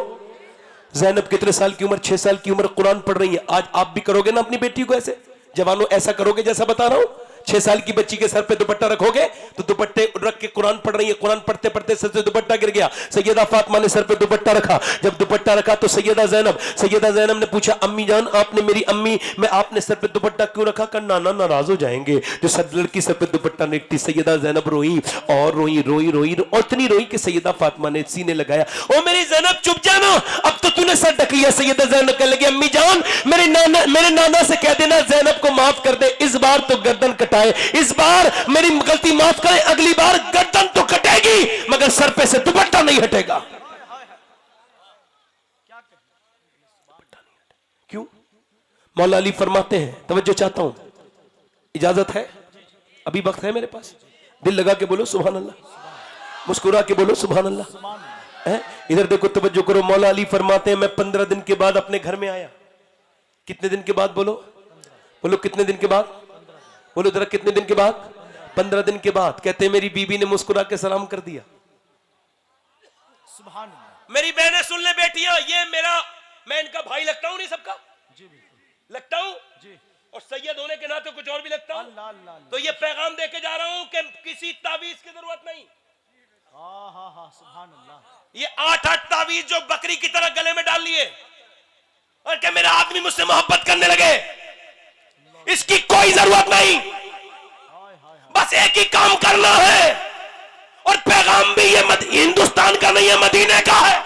ज़ैनब कितने साल की उम्र? 6 साल की उम्र, कुरान पढ़ रही है। आज आप भी करोगे ना अपनी बेटी को ऐसे? जवानों ऐसा करोगे जैसा बता रहा हूं? 6 साल की बच्ची के सर पे दुपट्टा रखोगे तो दुपट्टे रख के कुरान पढ़ रही है, कुरान पढ़ते पढ़ते सर से दुपट्टा गिर गया। सैयदा फातिमा ने सर पे दुपट्टा रखा, जब दुपट्टा रखा तो सैयदा ज़ैनब ने पूछा, अम्मी जान आपने, मेरी अम्मी, मैं आपने सर पे दुपट्टा क्यों रखा? कर नाना नाराज हो जाएंगे, जो सर लड़की सर पे दुपट्टा नहीं रखती। सैयदा ज़ैनब रोई और रोई रोई रोई और इतनी रोई कि सैयदा फातिमा ने सीने लगाया, ओ मेरी ज़ैनब चुप जाना, अब तो तूने सर ढक लिया। सैयदा ज़ैनब कहने लगी, अम्मी जान मेरे नाना से कह देना ज़ैनब को माफ कर दे, इस बार तो गर्दन कटाए, इस बार मेरी गलती माफ करे, अगली बार गर्दन तो कटेगी मगर सर पे से दुपट्टा नहीं हटेगा। क्यों? मौला अली फरमाते हैं, तवज्जो चाहता हूं, इजाजत है? अभी वक्त है मेरे पास? दिल लगा के बोलो सुभान अल्लाह, मुस्कुरा के बोलो सुभान अल्लाह। इधर देखो, तवज्जो करो। मौला अली फरमाते हैं, मैं 15 दिन के बाद अपने घर में आया। कितने दिन के बाद? बोलो बोलो कितने दिन के बाद? बोलो जरा कितने दिन के बाद? 15 दिन के बाद। कहते हैं मेरी बीबी ने मुस्कुरा के सलाम कर दिया। सुभान अल्लाह। मेरी बहनें सुन ले बेटियां, ये मैं इनका भाई लगता हूं नहीं सबका? जी बिल्कुल लगता हूं जी, और सैयद होने के नाते कुछ और भी लगता हूं। अल्लाह अल्लाह। तो ये पैगाम दे के जा रहा हूं कि किसी तावीज की जरूरत नहीं। हाँ सुभान अल्लाह। ये 8 तावीज जो बकरी की तरह गले में डाल लिए और क्या मेरा आदमी मुझसे मोहब्बत करने लगे, इसकी कोई जरूरत नहीं। बस एक ही काम करना है, और पैगाम भी ये हिंदुस्तान का नहीं है, मदीने का है।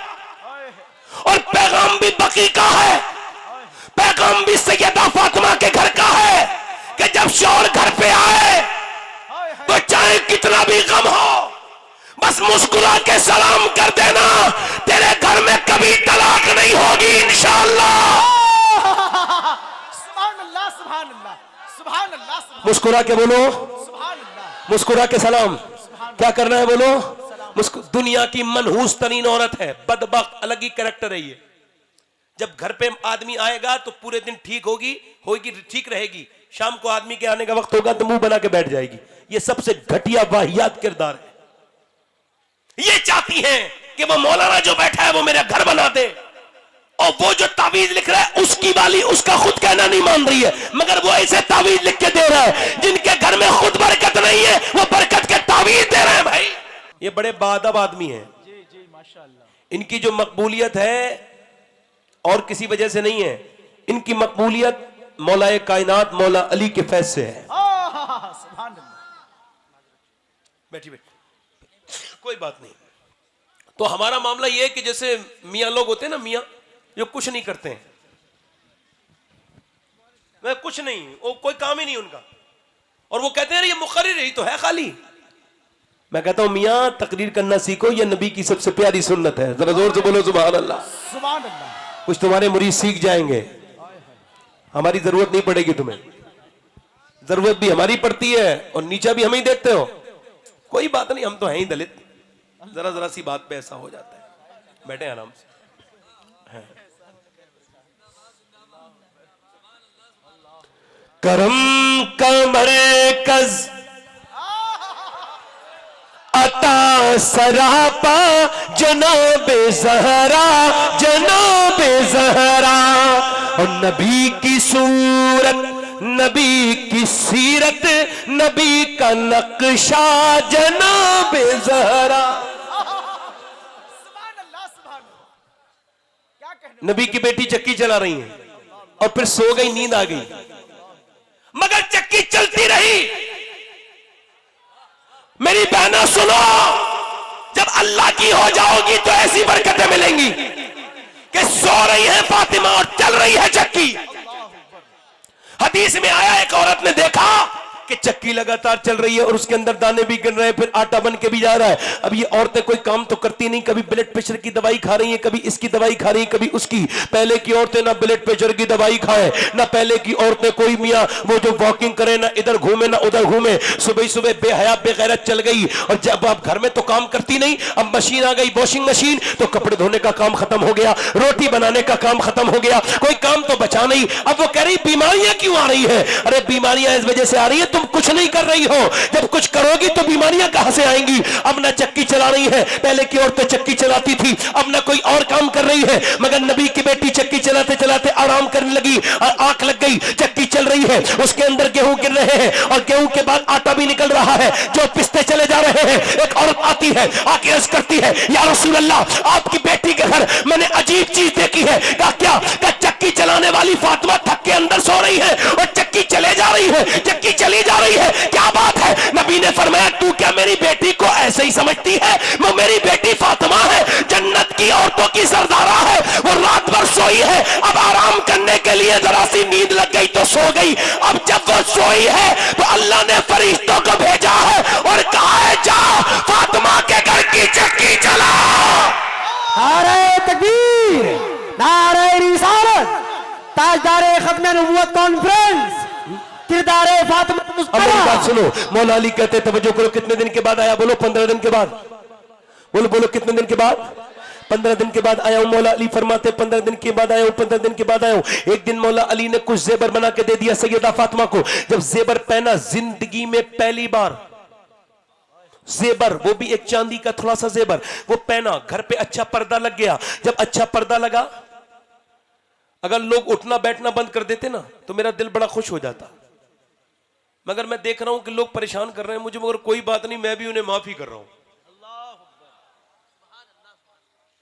और पैगाम भी बकी का है, पैगाम भी सैयदा फातिमा के घर का है कि जब शौहर घर पे आए तो चाहे कितना भी गम हो, बस मुस्कुरा के सलाम कर देना, तेरे घर में कभी तलाक नहीं होगी इंशाअल्लाह। सुभान अल्लाह, सुभान अल्लाह, सुभान अल्लाह, मुस्कुरा के बोलो, सुभान अल्लाह। मुस्कुरा के सलाम। क्या करना है बोलो? दुनिया की मनहूस तरीन औरत है, बदबख्त, अलग ही कैरेक्टर है ये। जब घर पे आदमी आएगा तो पूरे दिन ठीक होगी, ठीक रहेगी, शाम को आदमी के आने का वक्त होगा तो मुंह बना के बैठ जाएगी। ये सबसे घटिया वाहियात किरदार है। ये चाहती हैं कि वो मौलाना जो बैठा है वो मेरा घर बना दे, और वो जो तावीज लिख रहा है उसकी वाली उसका खुद कहना नहीं मान रही है, मगर वो ऐसे तावीज लिख के दे रहा है जिनके घर में खुद बरकत नहीं है, वो बरकत के तावीज दे रहे हैं। भाई ये बड़े बाअदब आदमी हैं, जी जी माशाअल्लाह। इनकी जो मकबूलियत है और किसी वजह से नहीं है, इनकी मकबूलियत मौलाए कायनात मौला अली के फैज से है। सुभान अल्लाह। बैठी कोई बात नहीं। तो हमारा मामला यह है कि जैसे मियां लोग होते हैं ना, मियां जो कुछ नहीं करते हैं, मैं कुछ नहीं, वो कोई काम ही नहीं उनका, और वो कहते हैं ये मुकर्रिर ही तो है खाली। मैं कहता हूं मियां तकरीर करना सीखो, ये नबी की सबसे प्यारी सुन्नत है। जरा जोर से बोलो सुभान अल्लाह। सुभान अल्लाह। कुछ तुम्हारे मुरीद सीख जाएंगे, हमारी जरूरत नहीं पड़ेगी तुम्हें, जरूरत भी हमारी पड़ती है और नीचा भी हम ही देखते हो। कोई बात नहीं, हम तो हैं ही दलित, जरा जरा सी बात पे ऐसा हो जाता है। बैठे आराम से। करम का मरकज अता सरापा जनाबे ज़हरा, जनाबे ज़हरा, और नबी की सूरत, नबी की सीरत, नबी का नक्शा जनाबे ज़हरा। सुभान अल्लाह, सुभान अल्लाह। क्या कहने? नबी की बेटी चक्की चला रही है और फिर सो गई, नींद आ गई, मगर चक्की चलती रही। मेरी बहना सुनो, जब अल्लाह की हो जाओगी तो ऐसी बरकतें मिलेंगी कि सो रही है फातिमा और चल रही है चक्की। हदीस में आया, एक औरत ने देखा कि चक्की लगातार चल रही है और उसके अंदर दाने भी गिर रहे हैं, फिर आटा बन के भी जा रहा है। अब ये औरतें कोई काम तो करती नहीं, कभी ब्लड प्रेशर की दवाई खा रही हैं, कभी इसकी दवाई खा रही हैं, कभी उसकी। पहले की औरतें ना ब्लड प्रेशर की दवाई खाएं, ना पहले की औरतें कोई मियाँ वो जो वॉकिंग करे, ना इधर घूमे ना उधर घूमे। सुबह सुबह बेहया बेगैरत चल गई, और जब आप घर में तो काम करती नहीं, अब मशीन आ गई, वॉशिंग मशीन, तो कपड़े धोने का काम खत्म हो गया, रोटी बनाने का काम खत्म हो गया, कोई काम तो बचा नहीं। अब वो कह रही बीमारियां क्यों आ रही है? अरे बीमारियां इस वजह से आ रही है तुम कुछ नहीं कर रही हो, जब कुछ करोगी तो बीमारियां कहां से आएंगी? अब ना चक्की चला रही है, पहले की औरतें चक्की चलाती थी, अब ना कोई और काम कर रही है, मगर नबी की बेटी चक्की चलाते चलाते आराम करने लगी और आंख लग गई, चक्की चल रही है, उसके अंदर गेहूं गिर रहे हैं और गेहूं के बाद आटा भी निकल रहा है, जो पिसते चले जा रहे हैं। एक औरत आती है, आके अर्ज करती है, या रसूल अल्लाह, आपकी बेटी के घर मैंने अजीब चीज देखी है। कहा क्या? कहा चक्की चलाने वाली फातिमा थक के अंदर सो रही है और चक्की चले जा रही है, चक्की चली जा रही है, क्या बात है? नबी ने फरमाया, तू क्या मेरी बेटी को ऐसे ही समझती है? वो मेरी बेटी फातिमा है, जन्नत की औरतों की सरदारा है, वो रात भर सोई है, अब आराम करने के लिए जरा सी नींद लग गई तो सो गई। अब जब वो सोई है तो अल्लाह ने फरिश्तों को भेजा है और कहा है, जा फातिमा के घर की चक्की चला। नारे तकबीर, नारे रिसालत, ताजदारे खत्मे नबुव्वत कॉन्फ्रेंस, किरदारे फातिमा। अब मेरी बात सुनो, मौला अली कहते, तवज्जो करो, कितने दिन के बाद आया? बोलो 15 दिन के बाद। बोलो बोलो कितने दिन के बाद? 15 दिन के बाद आया हूं। मौला अली फरमाते 15 दिन के बाद आया हूं, 15 दिन के बाद आया हूं। एक दिन मौला अली ने कुछ जेबर बना के दे दिया सैयदा फातिमा को। जब जेबर पहना, जिंदगी में पहली बार जेबर, वो भी एक चांदी का थोड़ा सा जेबर, वो पहना, घर पे अच्छा पर्दा लग गया। जब अच्छा पर्दा लगा, अगर लोग उठना बैठना बंद कर देते ना तो मेरा दिल बड़ा खुश हो जाता, मगर मैं देख रहा हूं कि लोग परेशान कर रहे हैं मुझे, मगर कोई बात नहीं, मैं भी उन्हें माफी कर रहा हूं।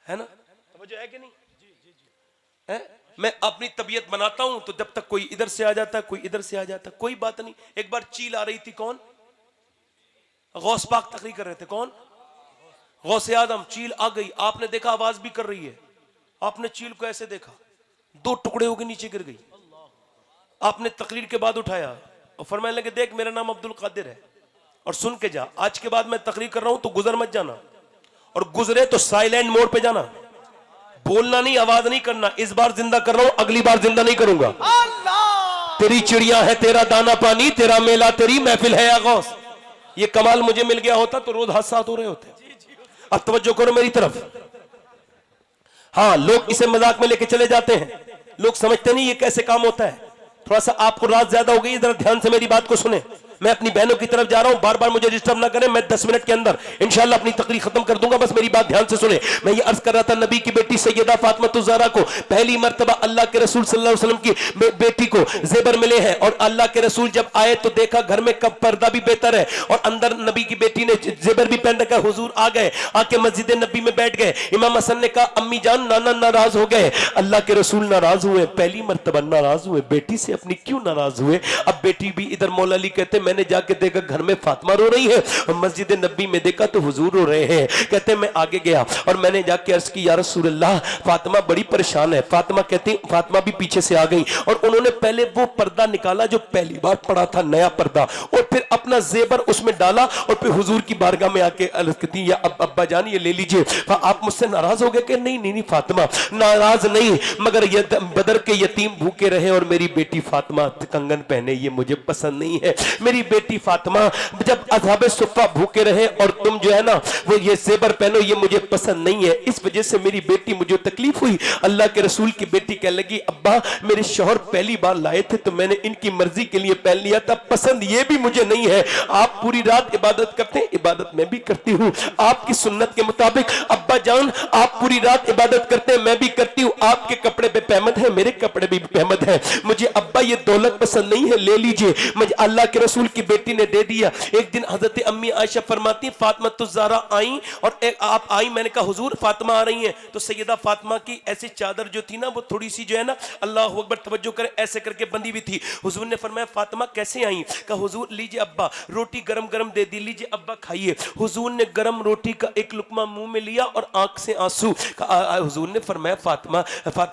है ना? समझो है कि नहीं? है? मैं अपनी तबीयत बनाता हूं तो जब तक कोई इधर से आ जाता, कोई इधर से आ जाता, कोई बात नहीं। एक बार चील आ रही थी, कौन? गौस पाक तकरीर कर रहे थे, कौन? गौसे आदम। चील आ गई, आपने देखा आवाज भी कर रही है, आपने चील को ऐसे देखा, 2 टुकड़े होकर नीचे गिर गई। आपने तकरीर के बाद उठाया और फरमाने लगे, देख मेरा नाम अब्दुल कादिर है और सुन के जा, आज के बाद मैं तकरीर कर रहा हूं तो गुजर मत जाना, और गुजरे तो साइलेंट मोड पे जाना, बोलना नहीं, आवाज नहीं करना। इस बार जिंदा कर रहा हूं, अगली बार जिंदा नहीं करूंगा। तेरी चिड़िया है तेरा दाना पानी, तेरा मेला तेरी महफिल है या गौस। ये कमाल मुझे मिल गया होता तो रोज हादसात हो रहे होते। अब तवज्जो करो मेरी तरफ। हाँ, लोग इसे मजाक में लेके चले जाते हैं, लोग समझते नहीं ये कैसे काम होता है। थोड़ा सा आपको रात ज्यादा हो गई, जरा ध्यान से मेरी बात को सुने। मैं अपनी बहनों की तरफ जा रहा हूं, बार बार मुझे डिस्टर्ब ना करें। मैं 10 मिनट के अंदर इंशाल्लाह अपनी तकरीर खत्म कर दूंगा, बस मेरी बात ध्यान से सुने। मैं ये अर्ज कर रहा था, नबी की बेटी सैयदा फातिमा ज़हरा को पहली मर्तबा अल्लाह के रसूल सल्लल्लाहु अलैहि वसल्लम की बेटी को जेबर मिले हैं, और अल्लाह के रसूल जब आए तो देखा घर में कब पर्दा भी बेहतर है, और अंदर नबी की बेटी ने जेबर भी पहन रखा। हुजूर आ गए, आके मस्जिद नबी में बैठ गए। इमाम हसन ने कहा, अम्मी जान नाना नाराज हो गए। अल्लाह के रसूल नाराज हुए, पहली मर्तबा नाराज हुए, बेटी से अपनी क्यों नाराज हुए? अब बेटी भी इधर मौला अली कहते मैंने जाके देखा घर में फातिमा रो रही है, और मस्जिद नबी में देखा तो हुजूर रो रहे हैं। कहते मैं आगे गया और मैंने जाके अर्ज की, या रसूलल्लाह फातिमा बड़ी परेशान है। फातिमा कहती, फातिमा भी पीछे से आ गई और उन्होंने पहले वो पर्दा निकाला जो पहली बार पड़ा था, नया पर्दा, और फिर अपना जेबर उसमें डाला, और फिर हुजूर की बारगाह में आके अर्ज करती, या अब्बा जान ये ले लीजिए। आप मुझसे नाराज हो गए? कि नहीं नहीं नहीं फातिमा नाराज नहीं, मगर ये बदर के यतीम भूखे रहे और मेरी बेटी फातिमा कंगन पहने, ये मुझे पसंद नहीं है। मेरी बेटी फातिमा जब असहाबे सुफ़ा भूखे रहे और तुम जो है ना वो ये जेबर पहनो, ये मुझे पसंद नहीं है। इस वजह से मेरी बेटी मुझे तकलीफ हुई। अल्लाह के रसूल की बेटी कहने लगी, अब्बा मेरे शौहर पहली बार लाए थे तो मैंने इनकी मर्जी के लिए पहन लिया था, पसंद ये भी मुझे नहीं है। आप पूरी रात इबादत करते हैं, इबादत मैं भी करती हूँ आपकी सुन्नत के मुताबिक। अब्बा जान आप पूरी रात इबादत करते हैं, मैं भी करती हूँ, आपके कपड़े पे पहमत है, मेरे कपड़े भी पहमत है। मुझे अब्बा ये दौलत पसंद नहीं है, ले लीजिए। मुझे अल्लाह के रसूल की बेटी ने दे दिया। एक दिन हजरत अम्मी आयशा फरमाती, फातिमा ज़हरा आई और आप आई, मैंने कहा हुजूर फातिमा आ रही हैं, तो सैयदा फातिमा की ऐसी चादर जो थी ना वो थोड़ी सी जो है ना, अल्लाह अकबर तवज्जो करें, ऐसे करके बंधी हुई थी। हुजूर ने फरमाया फातिमा कैसे आई? कहा हुजूर लीजिए अब्बा रोटी गरम गरम दे दी, लीजिए अब्बा खाइए। हुजूर ने गरम रोटी का एक लुकमा मुंह में लिया और आंख से आंसू। हुजूर ने फरमाया फातिमा,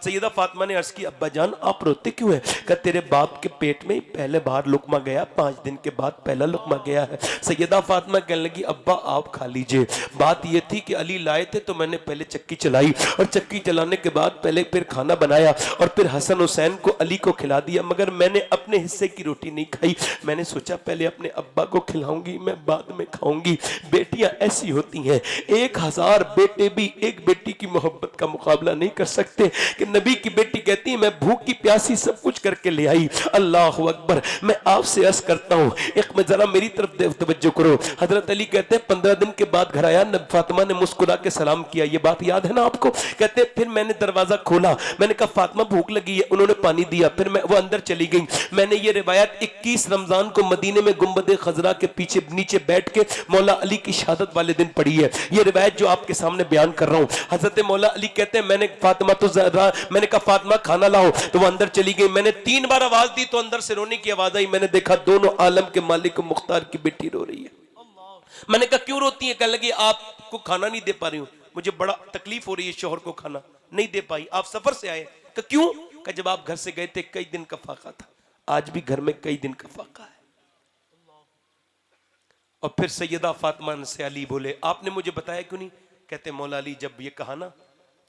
सैयदा फातिमा ने अर्ज की, अब्बा जान आप रोते क्यों हैं? कहा तेरे बाप के पेट में पहले बार लुकमा गया, 5 दिन के बाद पहला लुकमा गया है। सैयदा फातिमा कहने लगी, अब्बा आप खा लीजिए। बात यह थी कि अली लाए थे तो मैंने पहले चक्की चलाई, और चक्की चलाने के बाद पहले फिर खाना बनाया, और फिर हसन हुसैन को अली को खिला दिया, मगर मैंने अपने हिस्से की रोटी नहीं खाई। मैंने सोचा पहले अपने अब्बा को खिलाऊंगी, मैं बाद में खाऊंगी। बेटियां ऐसी होती हैं, 1000 बेटे भी एक बेटी की मोहब्बत का मुकाबला नहीं कर सकते। कि नबी की बेटी कहती है मैं भूखी प्यासी सब कुछ करके ले आई। अल्लाह अकबर। मैं आपसे अर्ज करता हूँ, एक में जरा मेरी तरफ तवज्जो करो। हजरत अली कहते हैं 15 दिन के बाद घर आया, फातिमा ने मुस्कुरा के सलाम किया, ये बात याद है ना आपको? कहते हैं फिर मैंने दरवाजा खोला, मैंने कहा फातिमा भूख लगी है, उन्होंने पानी दिया, फिर मैं वो अंदर चली गई। मैंने ये रिवायत 21 रमजान को मदीने में गुंबद खजरा के पीछे नीचे बैठ के मौला अली की शहादत वाले दिन पढ़ी है। ये रिवायत जो आपके सामने बयान कर रहा हूँ। हजरत मौला अली कहते हैं मैंने फातिमा तो ज़हरा, मैंने कहा फातिमा खाना लाओ, तो वो अंदर चली गई। मैंने 3 बार आवाज दी तो अंदर से रोने की आवाज आई। मैंने देखा दोनों आलम के मालिक मुख्तार की बेटी रो रही है। मैंने कहा क्यों रोती है? कहने लगी आपको खाना नहीं दे पा रही हूँ, मुझे बड़ा तकलीफ हो रही है, शोहर को खाना नहीं दे पाई, आप सफर से आए। कहा क्यों? कहा जब आप घर से गए थे कई दिन का फाका था, आज भी घर में कई दिन का फाका है। और फिर सैयदा फातिमा से अली बोले आपने मुझे बताया क्यों नहीं? कहते मौला अली जब ये कहा ना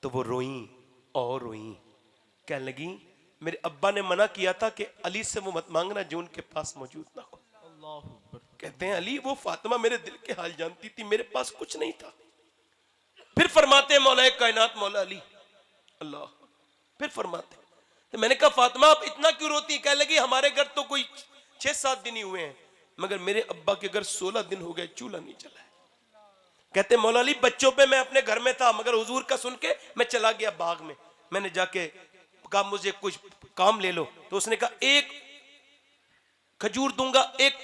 तो वो रोई और रोई। कहने लगी मेरे अब्बा ने मना किया था कि अली से वो मत मांगना जो उनके पास मौजूद ना हो। कहते हैं अली वो फातिमा मेरे दिल के हाल जानती थी, मेरे पास कुछ नहीं था। फिर फरमाते हैं मौला कायनात मौला अली अल्लाह, फिर फरमाते तो मैंने कहा फातिमा आप इतना क्यों रोती? कहने लगी हमारे घर तो कोई 6-7 दिन ही हुए हैं, मगर मेरे अब्बा के घर 16 दिन हो गए चूल्हा नहीं चला है। कहते मौला अली बच्चों पे मैं अपने घर में था, मगर हुजूर का सुन के मैं चला गया बाग में। मैंने जाके कहा मुझे कुछ काम ले लो, तो उसने कहा 1 खजूर दूंगा, 1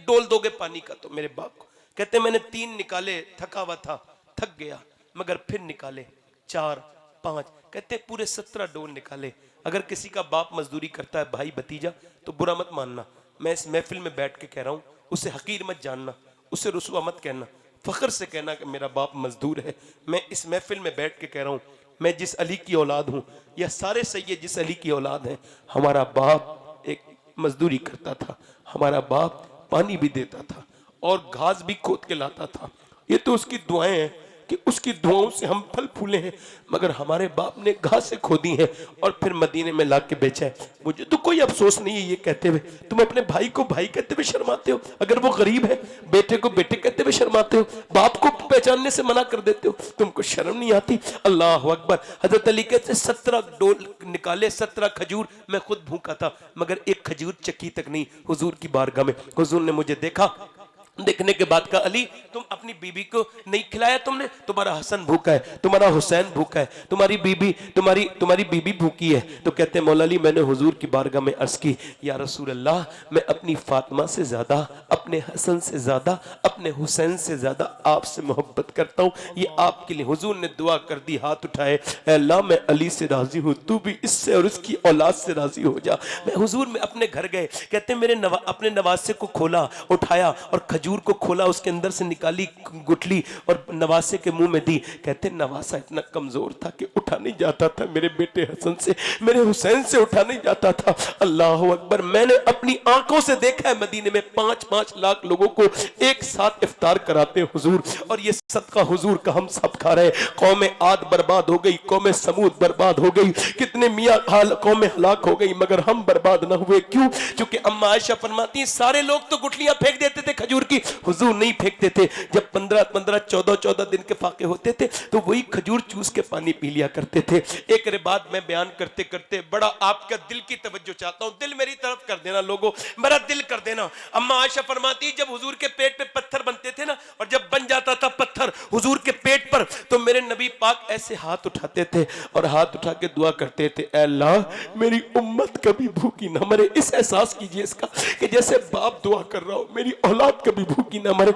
डोल दोगे पानी का? तो मेरे बाप को कहते मैंने 3 निकाले, थका हुआ था, थक गया, मगर फिर निकाले 4, 5, कहते पूरे 17 डोल निकाले। अगर किसी का बाप मजदूरी करता है भाई भतीजा तो बुरा मत मानना, मैं इस महफिल में बैठ के कह रहा हूं, उसे हकीर मत जानना, उसे रुसवा मत कहना, फख्र से कहना कि मेरा बाप मजदूर है। मैं इस महफिल में बैठ के कह रहा हूं मैं जिस अली की औलाद हूँ या सारे सैयद जिस अली की औलाद हैं, हमारा बाप एक मजदूरी करता था, हमारा बाप पानी भी देता था और घास भी खोद के लाता था। ये तो उसकी दुआएं हैं कि उसकी दुआओं से हम फल फूले हैं, मगर हमारे बाप ने घास से खोदी है और फिर मदीने में ला के बेचा है। मुझे तो कोई अफसोस नहीं है ये कहते हुए। तुम अपने भाई को भाई कहते हुए शर्माते हो, अगर वो गरीब है, बेटे को बेटे कहते हुए शर्माते हो, बाप को पहचानने से मना कर देते हो, तुमको शर्म नहीं आती? अल्लाह अकबर। हजरत अली कहते 17 डोल निकाले, 17 खजूर, मैं खुद भूखा था मगर एक खजूर चक्की तक नहीं हुजूर की बारगाह में। हुजूर ने मुझे देखा, देखने के बाद कहा, अली तुम अपनी बीबी को नहीं खिलाया तुमने? तुम्हारा हसन भूखा है, तुम्हारा हुसैन भूखा है, तुम्हारी बीबी भूखी है। तो कहते हैं, मौला अली मैंने हुजूर की बारगाह में अर्ज की, या रसूल अल्लाह मैं अपनी फातिमा से ज्यादा, अपने हसन से ज्यादा, अपने हुसैन से ज्यादा आपसे मोहब्बत करता हूँ, ये आपके लिए। हुजूर ने दुआ कर दी, हाथ उठाए, अल्लाह मैं अली से राजी हूँ, तू भी इससे और उसकी औलाद से राजी हो जा। मैं हुजूर में अपने घर गए, कहते हैं मेरे अपने नवासे को खोला, उठाया और खजूर को खोला, उसके अंदर से निकाली गुठली और नवासे के मुंह में दी। कहते नवासा इतना कमजोर था कि उठा नहीं जाता था, मेरे बेटे हसन से, मेरे हुसैन से उठा नहीं जाता था। अल्लाह अकबर। मैंने अपनी आंखों से देखा है मदीने में 5-5 लाख लोगों को एक साथ इफ्तार कराते हुजूर, और ये सदका हुजूर का हम सब खा रहे। कौम आद बर्बाद हो गई, कौम समूद बर्बाद हो गई, कितने मियाँ कौमें हलाक हो गई, मगर हम बर्बाद ना हुए। क्यों? क्योंकि अम्मा आयशा फरमाती सारे लोग तो गुठलियां फेंक देते थे खजूर की, हुजूर नहीं फेंकते थे। जब 15-15, 14-14 दिन के फाके होते थे तो वही खजूर चूस के पानी पी लिया करते थे। एक बात मैं बयान करते करते बड़ा आपका दिल की तवज्जो चाहता हूं, दिल मेरी तरफ कर देना लोगों, मेरा दिल कर देना। अम्मा आयशा फरमाती जब हुजूर के पेट पे पत्थर बनते थे ना, और जब बन जाता था पत्थर हुजूर के पेट पर, तो मेरे नबी पाक ऐसे हाथ उठाते थे और हाथ उठा के दुआ करते थे, ऐ अल्लाह मेरी उम्मत कभी भूखी ना मरे। इस एहसास कीजिए इसका कि जैसे बाप दुआ कर रहा हो, मेरी औलाद कभी भूखी ना मरे।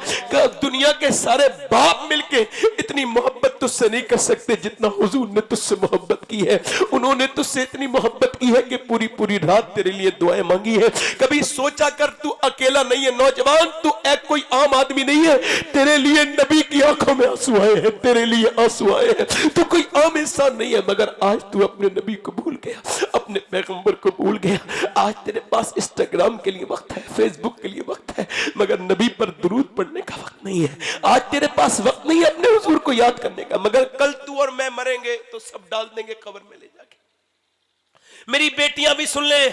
दुनिया के सारे बाप मिलके इतनी मोहब्बत तुझसे नहीं कर सकते जितना हुजूर ने तुझसे मोहब्बत की है। उन्होंने तुझसे इतनी मोहब्बत की है कि पूरी पूरी रात तेरे लिए दुआएं मांगी है। कभी सोचा कर तू अकेला नहीं है नौजवान, तू एक कोई आम आदमी नहीं है, तेरे लिए नबी की आंखों में आंसू आए हैं, तेरे लिए आंसू आए हैं। तू कोई आम इंसान नहीं है, मगर आज तू अपने नबी को भूल गया, अपने पैगंबर को भूल गया। आज तेरे पास इंस्टाग्राम के लिए वक्त है, फेसबुक के लिए वक्त है, मगर नबी पर दुरूद पढ़ने का वक्त नहीं है। आज तेरे पास वक्त नहीं है अपने हुजूर को याद करने का, मगर कल तू और मैं मरेंगे तो सब डाल देंगे कब्र में ले जाके। मेरी बेटियां भी सुन ले,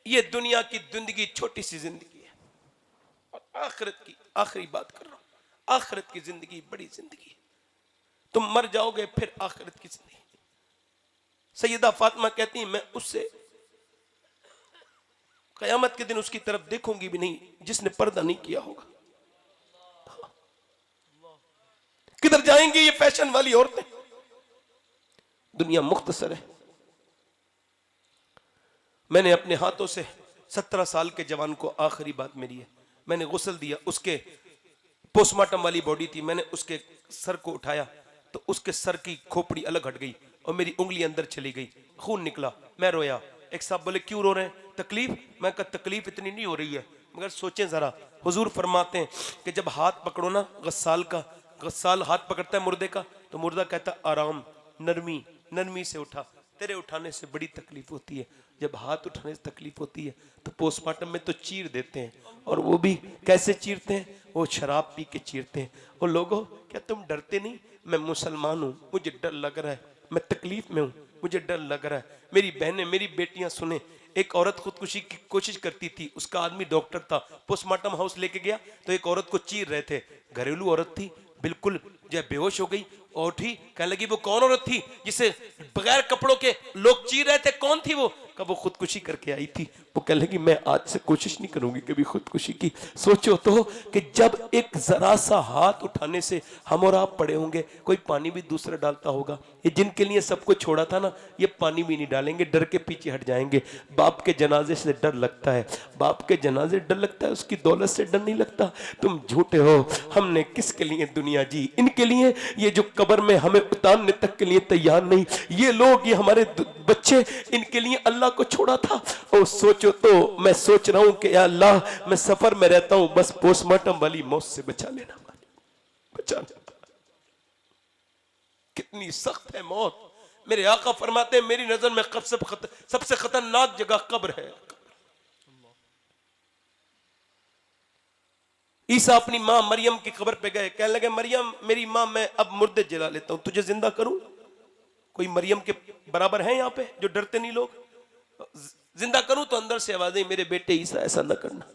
ये दुनिया की जिंदगी छोटी सी जिंदगी है, और आखिरत की आखिरी बात कर रहा हूं, आखिरत की जिंदगी बड़ी जिंदगी है। तुम मर जाओगे फिर आखिरत की जिंदगी। सैयदा फातिमा कहती मैं उससे कयामत के दिन उसकी तरफ देखूंगी भी नहीं जिसने पर्दा नहीं किया होगा। किधर जाएंगी ये फैशन वाली औरतें? दुनिया मुख्तसर है। मैंने अपने हाथों से 17 साल के जवान को, आखिरी बात मेरी है, मैंने गुस्ल दिया, उसके पोस्टमार्टम वाली बॉडी थी, मैंने उसके सर को उठाया तो उसके सर की खोपड़ी अलग हट गई और मेरी उंगली अंदर चली गई, खून निकला, मैं रोया। एक साहब बोले क्यों रो रहे हैं? तकलीफ? मैं कहा तकलीफ इतनी नहीं हो रही है, मगर सोचें जरा, हुजूर फरमाते हैं कि जब हाथ पकड़ो ना गस्साल का, गस्साल हाथ पकड़ता है मुर्दे का, तो मुर्दा कहता आराम, नरमी, नरमी से उठा। तेरे उठाने से बड़ी तकलीफ होती है, जब हाथ उठाने से तकलीफ होती है तो पोस्टमार्टम में तो चीर देते हैं, और वो भी कैसे चीरते हैं? वो शराब पी के चीरते हैं। वो लोगों क्या तुम डरते नहीं? मैं मुसलमान हूँ, मुझे डर लग रहा है, मैं तकलीफ में हूँ, मुझे डर लग रहा है। मेरी बहनें, मेरी बेटियां सुने, एक औरत खुदकुशी की कोशिश करती थी, उसका आदमी डॉक्टर था, पोस्टमार्टम हाउस लेके गया तो एक औरत को चीर रहे थे, घरेलू औरत थी, बिल्कुल जो बेहोश हो गई और उठी, कहने लगी वो कौन औरत थी जिसे बगैर कपड़ों के लोग चीर रहे थे, कौन थी वो? कब वो खुदकुशी करके आई थी। वो कहने लगी मैं आज से कोशिश नहीं करूंगी कभी खुदकुशी की। सोचो तो कि जब एक जरा सा हाथ उठाने से हम और आप पड़े होंगे, कोई पानी भी दूसरा डालता होगा। ये जिनके लिए सबको छोड़ा था ना, ये पानी भी नहीं डालेंगे, डर के पीछे हट जाएंगे। बाप के जनाजे से डर लगता है, बाप के जनाजे डर लगता है, उसकी दौलत से डर नहीं लगता। तुम झूठे हो। हमने किसके लिए दुनिया जी? इनके लिए, ये जो कब्र में हमें उतारने तक के लिए तैयार नहीं, ये लोग, ये हमारे बच्चे, इनके लिए अल्लाह को छोड़ा था। और सोचो तो, मैं सोच रहा हूं कि या अल्लाह मैं सफर में रहता हूं, बस पोस्टमार्टम वाली मौत से बचा लेना, बचा लेना। कितनी सख्त है मौत। मेरे आका फरमाते हैं मेरी नजर में सबसे खतरनाक जगह कब्र है। ईसा अपनी मां मरियम की कब्र पे गए, कहने लगे मरियम मेरी मां, मैं अब मुर्दे जला लेता हूं, तुझे जिंदा करूं? कोई मरियम के बराबर है यहां पे जो डरते नहीं लोग? जिंदा करूं तो अंदर से आवाज आई, मेरे बेटे ईसा ऐसा न करना,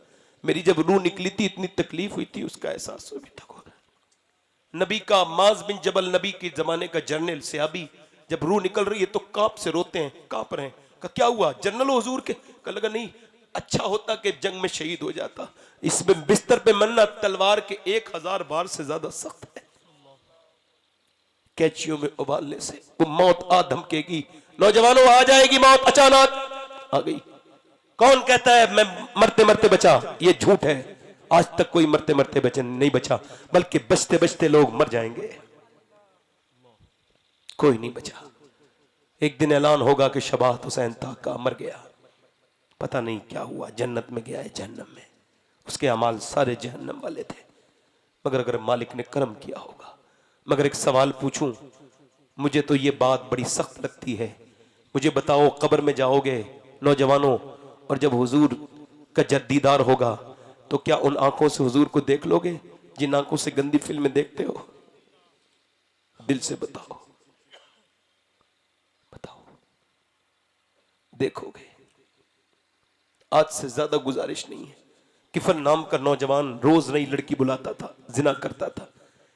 मेरी जब रूह निकली थी इतनी तकलीफ हुई थी, उसका एहसास अभी तक होगा। नबी का माज बिन जबल, नबी के जमाने का जर्नल सहाबी, जब रूह निकल रही है तो कांप से रोते हैं, कांप रहे हैं। कहा क्या हुआ? जनरल हो हुजूर के? कहा लगा नहीं, अच्छा होता कि जंग में शहीद हो जाता। इसमें बिस्तर पे मरना तलवार के 1000 बार से ज्यादा सख्त है। कैचियों में उबालने से वो मौत आ धमकेगी। नौजवानों आ जाएगी मौत, अचानक आ गई। कौन कहता है मैं मरते मरते बचा? ये झूठ है। आज तक कोई मरते मरते बचे नहीं बचा, बल्कि बचते बचते लोग मर जाएंगे, कोई नहीं बचा। एक दिन ऐलान होगा कि शबात हुसैन ताका मर गया, पता नहीं क्या हुआ, जन्नत में गया है जहन्नम में। उसके अमाल सारे जहन्नम वाले थे, मगर अगर मालिक ने करम किया होगा। मगर एक सवाल पूछूं, मुझे तो ये बात बड़ी सख्त लगती है। मुझे बताओ, कब्र में जाओगे नौजवानों, और जब हुजूर का दीदार होगा तो क्या उन आंखों से हुजूर को देख लोगे जिन आंखों से गंदी फिल्में देखते हो? दिल से बताओ, बताओ देखोगे? आज से ज्यादा गुजारिश नहीं है। किफन नाम का नौजवान रोज नई लड़की बुलाता था, जिना करता था।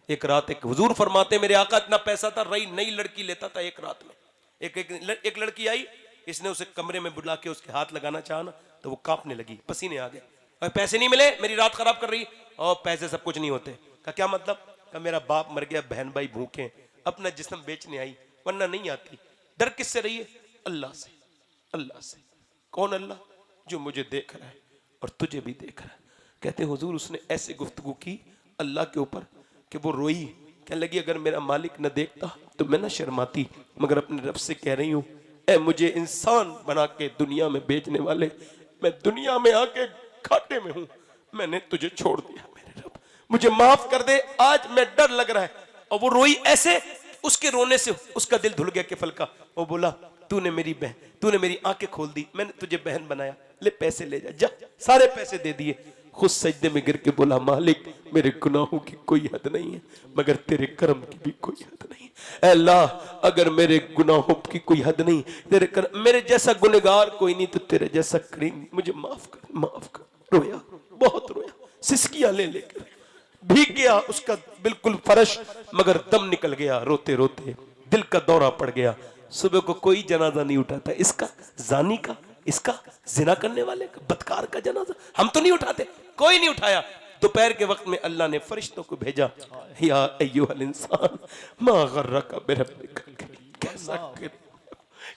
एक रात एक हुजूर फरमाते मेरे आका इतना पैसा था, नई लड़की लेता था एक रात में। एक लड़की आई, इसने उसे कमरे में बुला के उसके हाथ लगाना चाहा ना, तो वो कांपने लगी, पसीने आ गए। और पैसे नहीं मिले, मेरी रात खराब कर रही। और पैसे सब कुछ नहीं होते। का क्या मतलब? का मेरा बाप मर गया, बहन भाई भूखे, अपना जिस्म बेचने आई, वरना नहीं आती। डर किससे रही है? अल्लाह से। अल्लाह से। कौन अल्लाह? जो मुझे देख रहा है और तुझे भी देख रहा है। कहते हुजूर उसने ऐसे गुफ्तगू की अल्लाह के ऊपर कि वो रोई, कहने लगी अगर मेरा मालिक न देखता तो मैं न शर्माती, मगर अपने रब से कह रही हूं, ऐ मुझे इंसान बना के दुनिया में बेचने वाले, मैं दुनिया में आके घाटे में हूं, मैंने तुझे छोड़ दिया, मेरे रब मुझे माफ कर दे, आज मैं डर लग रहा है। और वो रोई ऐसे, उसके रोने से उसका दिल धुल गया किफल का। वो बोला तूने मेरी आंखें खोल दी, मैंने तुझे बहन बनाया, ले पैसे ले जा। सारे पैसे दे दिए। खुद सजदे में गिर के बोला मालिक मेरे गुनाहों की कोई हद नहीं है, मगर तेरे करम की भी कोई हद नहीं। ऐ अल्लाह अगर मेरे गुनाहों की कोई हद नहीं, तेरे करम, मेरे जैसा गुनहगार कोई नहीं, तो तेरे जैसा करीम, मुझे माफ कर, माफ कर। रोया, बहुत रोया, सिसकियां ले लेकर भीग गया उसका बिल्कुल फर्श, मगर दम निकल गया। रोते रोते दिल का दौरा पड़ गया। सुबह को कोई जनाजा नहीं उठाता, इसका जानी का, इसका जिना करने वाले का, बदकार का जनाजा हम तो नहीं उठाते, कोई नहीं उठाया। दोपहर के वक्त में अल्लाह ने फरिश्तों को भेजा, या अय्युहल इंसान मा गर्रका बिरब्बिकल करीम।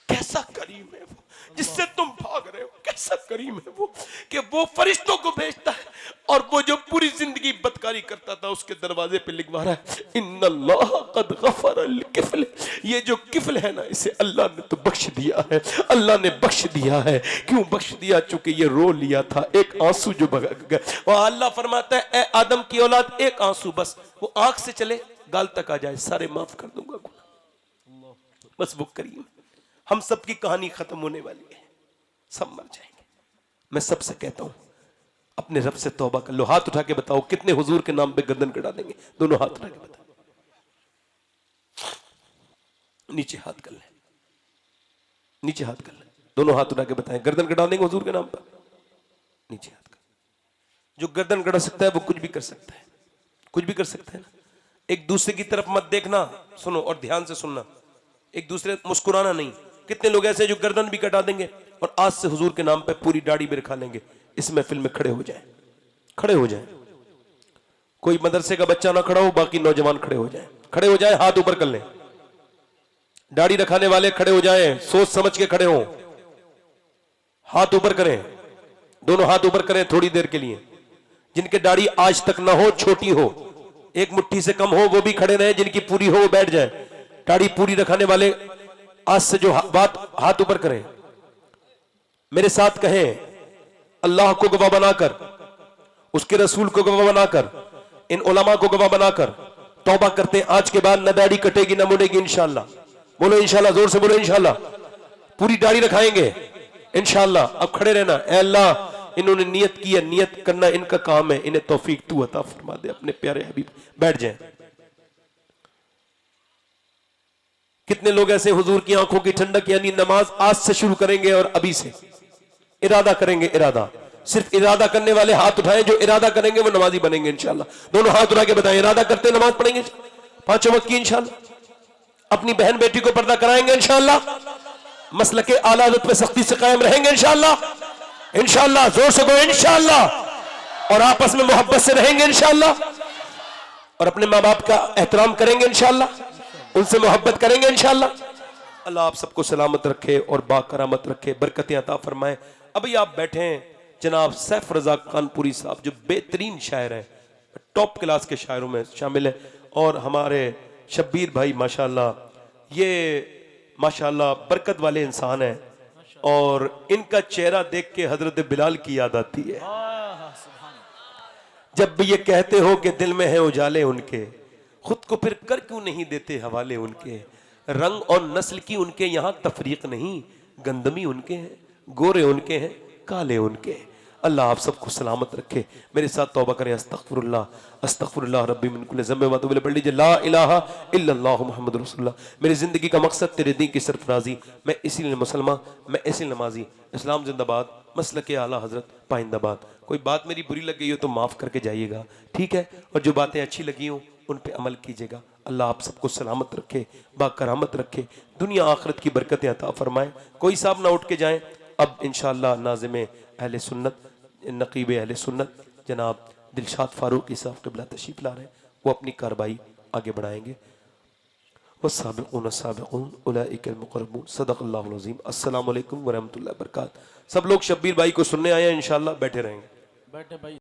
कैसा करीम है वो जिससे तुम भाग रहे हो, कैसा करीम है वो कि वो फरिश्तों को भेजता है, और वो जो पूरी जिंदगी बदकारी करता था उसके दरवाजे पे लिखवा रहा है इन्नल्लाह कद गफर अल किफल। ये जो किफल है ना, इसे अल्लाह ने तो बख्श दिया है, अल्लाह ने बख्श दिया है। क्यों बख्श दिया? चूंकि ये रो लिया था, एक आंसू जो बह गया। और अल्लाह फरमाता है ए आदम की औलाद, एक आंसू बस, वो आंख से चले गाल तक आ जाए, सारे माफ कर दूंगा गुनाह। बस वो करीम। हम सबकी कहानी खत्म होने वाली है, सब मर जाएंगे। मैं सबसे कहता हूं अपने रब से तौबा कर लो। हाथ उठा के बताओ कितने हुजूर के नाम पे गर्दन कटा देंगे? दोनों हाथ उठा के बताओ, नीचे हाथ कर ले, नीचे हाथ कर ले, दोनों हाथ उठा के बताएं गर्दन कटा देंगे हुजूर के नाम पर? नीचे हाथ कर। जो गर्दन कटा सकता है वो कुछ भी कर सकता है, कुछ भी कर सकता है ना। एक दूसरे की तरफ मत देखना, सुनो और ध्यान से सुनना, एक दूसरे मुस्कुराना नहीं। कितने लोग ऐसे जो गर्दन भी कटा देंगे और आज से हुजूर के नाम पे पूरी दाढ़ी भी रखा लेंगे। इस महफिल में खड़े हो जाएं, खड़े हो जाएं। कोई मदरसे का बच्चा ना खड़ा हो, बाकी नौजवान खड़े हो जाएं, खड़े हो जाएं, हाथ ऊपर कर लें। दाढ़ी रखाने वाले खड़े हो जाएं, सोच समझ के खड़े हो, हाथ ऊपर करें, दोनों हाथ ऊपर करें थोड़ी देर के लिए। जिनके दाढ़ी आज तक ना हो, छोटी हो, एक मुट्ठी से कम हो, वो भी खड़े रहे। जिनकी पूरी हो वो बैठ जाए। दाढ़ी पूरी रखाने वाले आज से जो बात हाथ ऊपर करें, मेरे साथ कहें अल्लाह को गवाह बनाकर, उसके रसूल को गवाह बनाकर, इन उलमा को गवाह बनाकर, तौबा करते हैं, आज के बाद न दाढ़ी कटेगी न मुड़ेगी इंशाल्लाह। बोलो इंशाल्लाह, जोर से बोलो इंशाल्लाह। पूरी दाढ़ी रखाएंगे इंशाल्लाह। अब खड़े रहना। ऐ अल्लाह, इन्होंने नियत की है, नियत करना इनका काम है, इन्हें तौफीक तू अता फरमा दे अपने प्यारे हबीब। बैठ जाएं। कितने लोग ऐसे हुजूर की आंखों की ठंडक यानी नमाज आज से शुरू करेंगे और अभी से इरादा करेंगे। इरादा, सिर्फ इरादा करने वाले हाथ उठाएं, जो इरादा करेंगे वो नमाजी बनेंगे इंशाल्लाह। दोनों हाथ उठा के बताएं, इरादा करते नमाज पढ़ेंगे 5 वक्त की इंशाल्लाह। अपनी बहन बेटी को पर्दा कराएंगे इंशाल्लाह। मसलके आला हज़रत पे सख्ती से कायम रहेंगे इंशाल्लाह। इंशाल्लाह, जोर से कहो इंशाल्लाह। और आपस में मोहब्बत से रहेंगे इंशाल्लाह। और अपने माँ बाप का एहतराम करेंगे इंशाल्लाह, उनसे मोहब्बत करेंगे इंशाल्लाह। अल्लाह आप सबको सलामत रखे और बाकरामत रखे, बरकतें अता फरमाए। अभी आप बैठे हैं जनाब सैफ रजा कानपुरी साहब, जो बेहतरीन शायर हैं, टॉप क्लास के शायरों में शामिल है। और हमारे शब्बीर भाई माशाल्लाह, ये माशाल्लाह बरकत वाले इंसान हैं। और इनका चेहरा देख के हजरत बिलाल की याद आती है। जब भी ये कहते हो कि दिल में है उजाले उनके, खुद को फिर कर क्यों नहीं देते हवाले उनके। रंग और नस्ल की उनके यहाँ तफरीक नहीं, गंदमी उनके हैं, गोरे उनके हैं, काले उनके। अल्लाह आप सबको सलामत रखे। मेरे साथ तौबा करें, अस्तगफिरुल्लाह अस्तगफिरुल्लाह रब्बी मिन कुल्ली ज़ंब व अतूबु इलैह। पढ़ लीजिए, ला इलाहा इल्लल्लाहु मुहम्मदुर रसूलुल्लाह। मेरी जिंदगी का मकसद तेरे दीन की सरफराजी, मैं इसीलिए मुसलमान, मैं इसीलिए नमाजी। इस्लाम जिंदाबाद, मसलके आला हजरत पाइंदाबाद। कोई बात मेरी बुरी लग गई हो तो माफ़ करके जाइएगा, ठीक है। और जो बातें अच्छी लगी हों उन पे अमल कीजिएगा। अल्लाह आप सबको सलामत रखे, बाकरामत रखे, दुनिया आखिरत की बरकतें अता फरमाए। कोई साहब ना उठ के जाएं। अब इंशाअल्लाह नाज़िम अहले सुन्नत, नकीब अहले सुन्नत जनाब दिलशाद फारूकी साहब क़िबला तशरीफ़ ला रहे हैं, वो अपनी कार्रवाई आगे बढ़ाएंगे। वस्साबिक़ून अस्साबिक़ून उलाइकल मुक़र्रबून। सदक़ल्लाहुल अज़ीम। अस्सलामु अलैकुम व रहमतुल्लाहि व बरकातहू। सब लोग शब्बीर भाई को सुनने आए हैं, इंशाअल्लाह बैठे रहेंगे।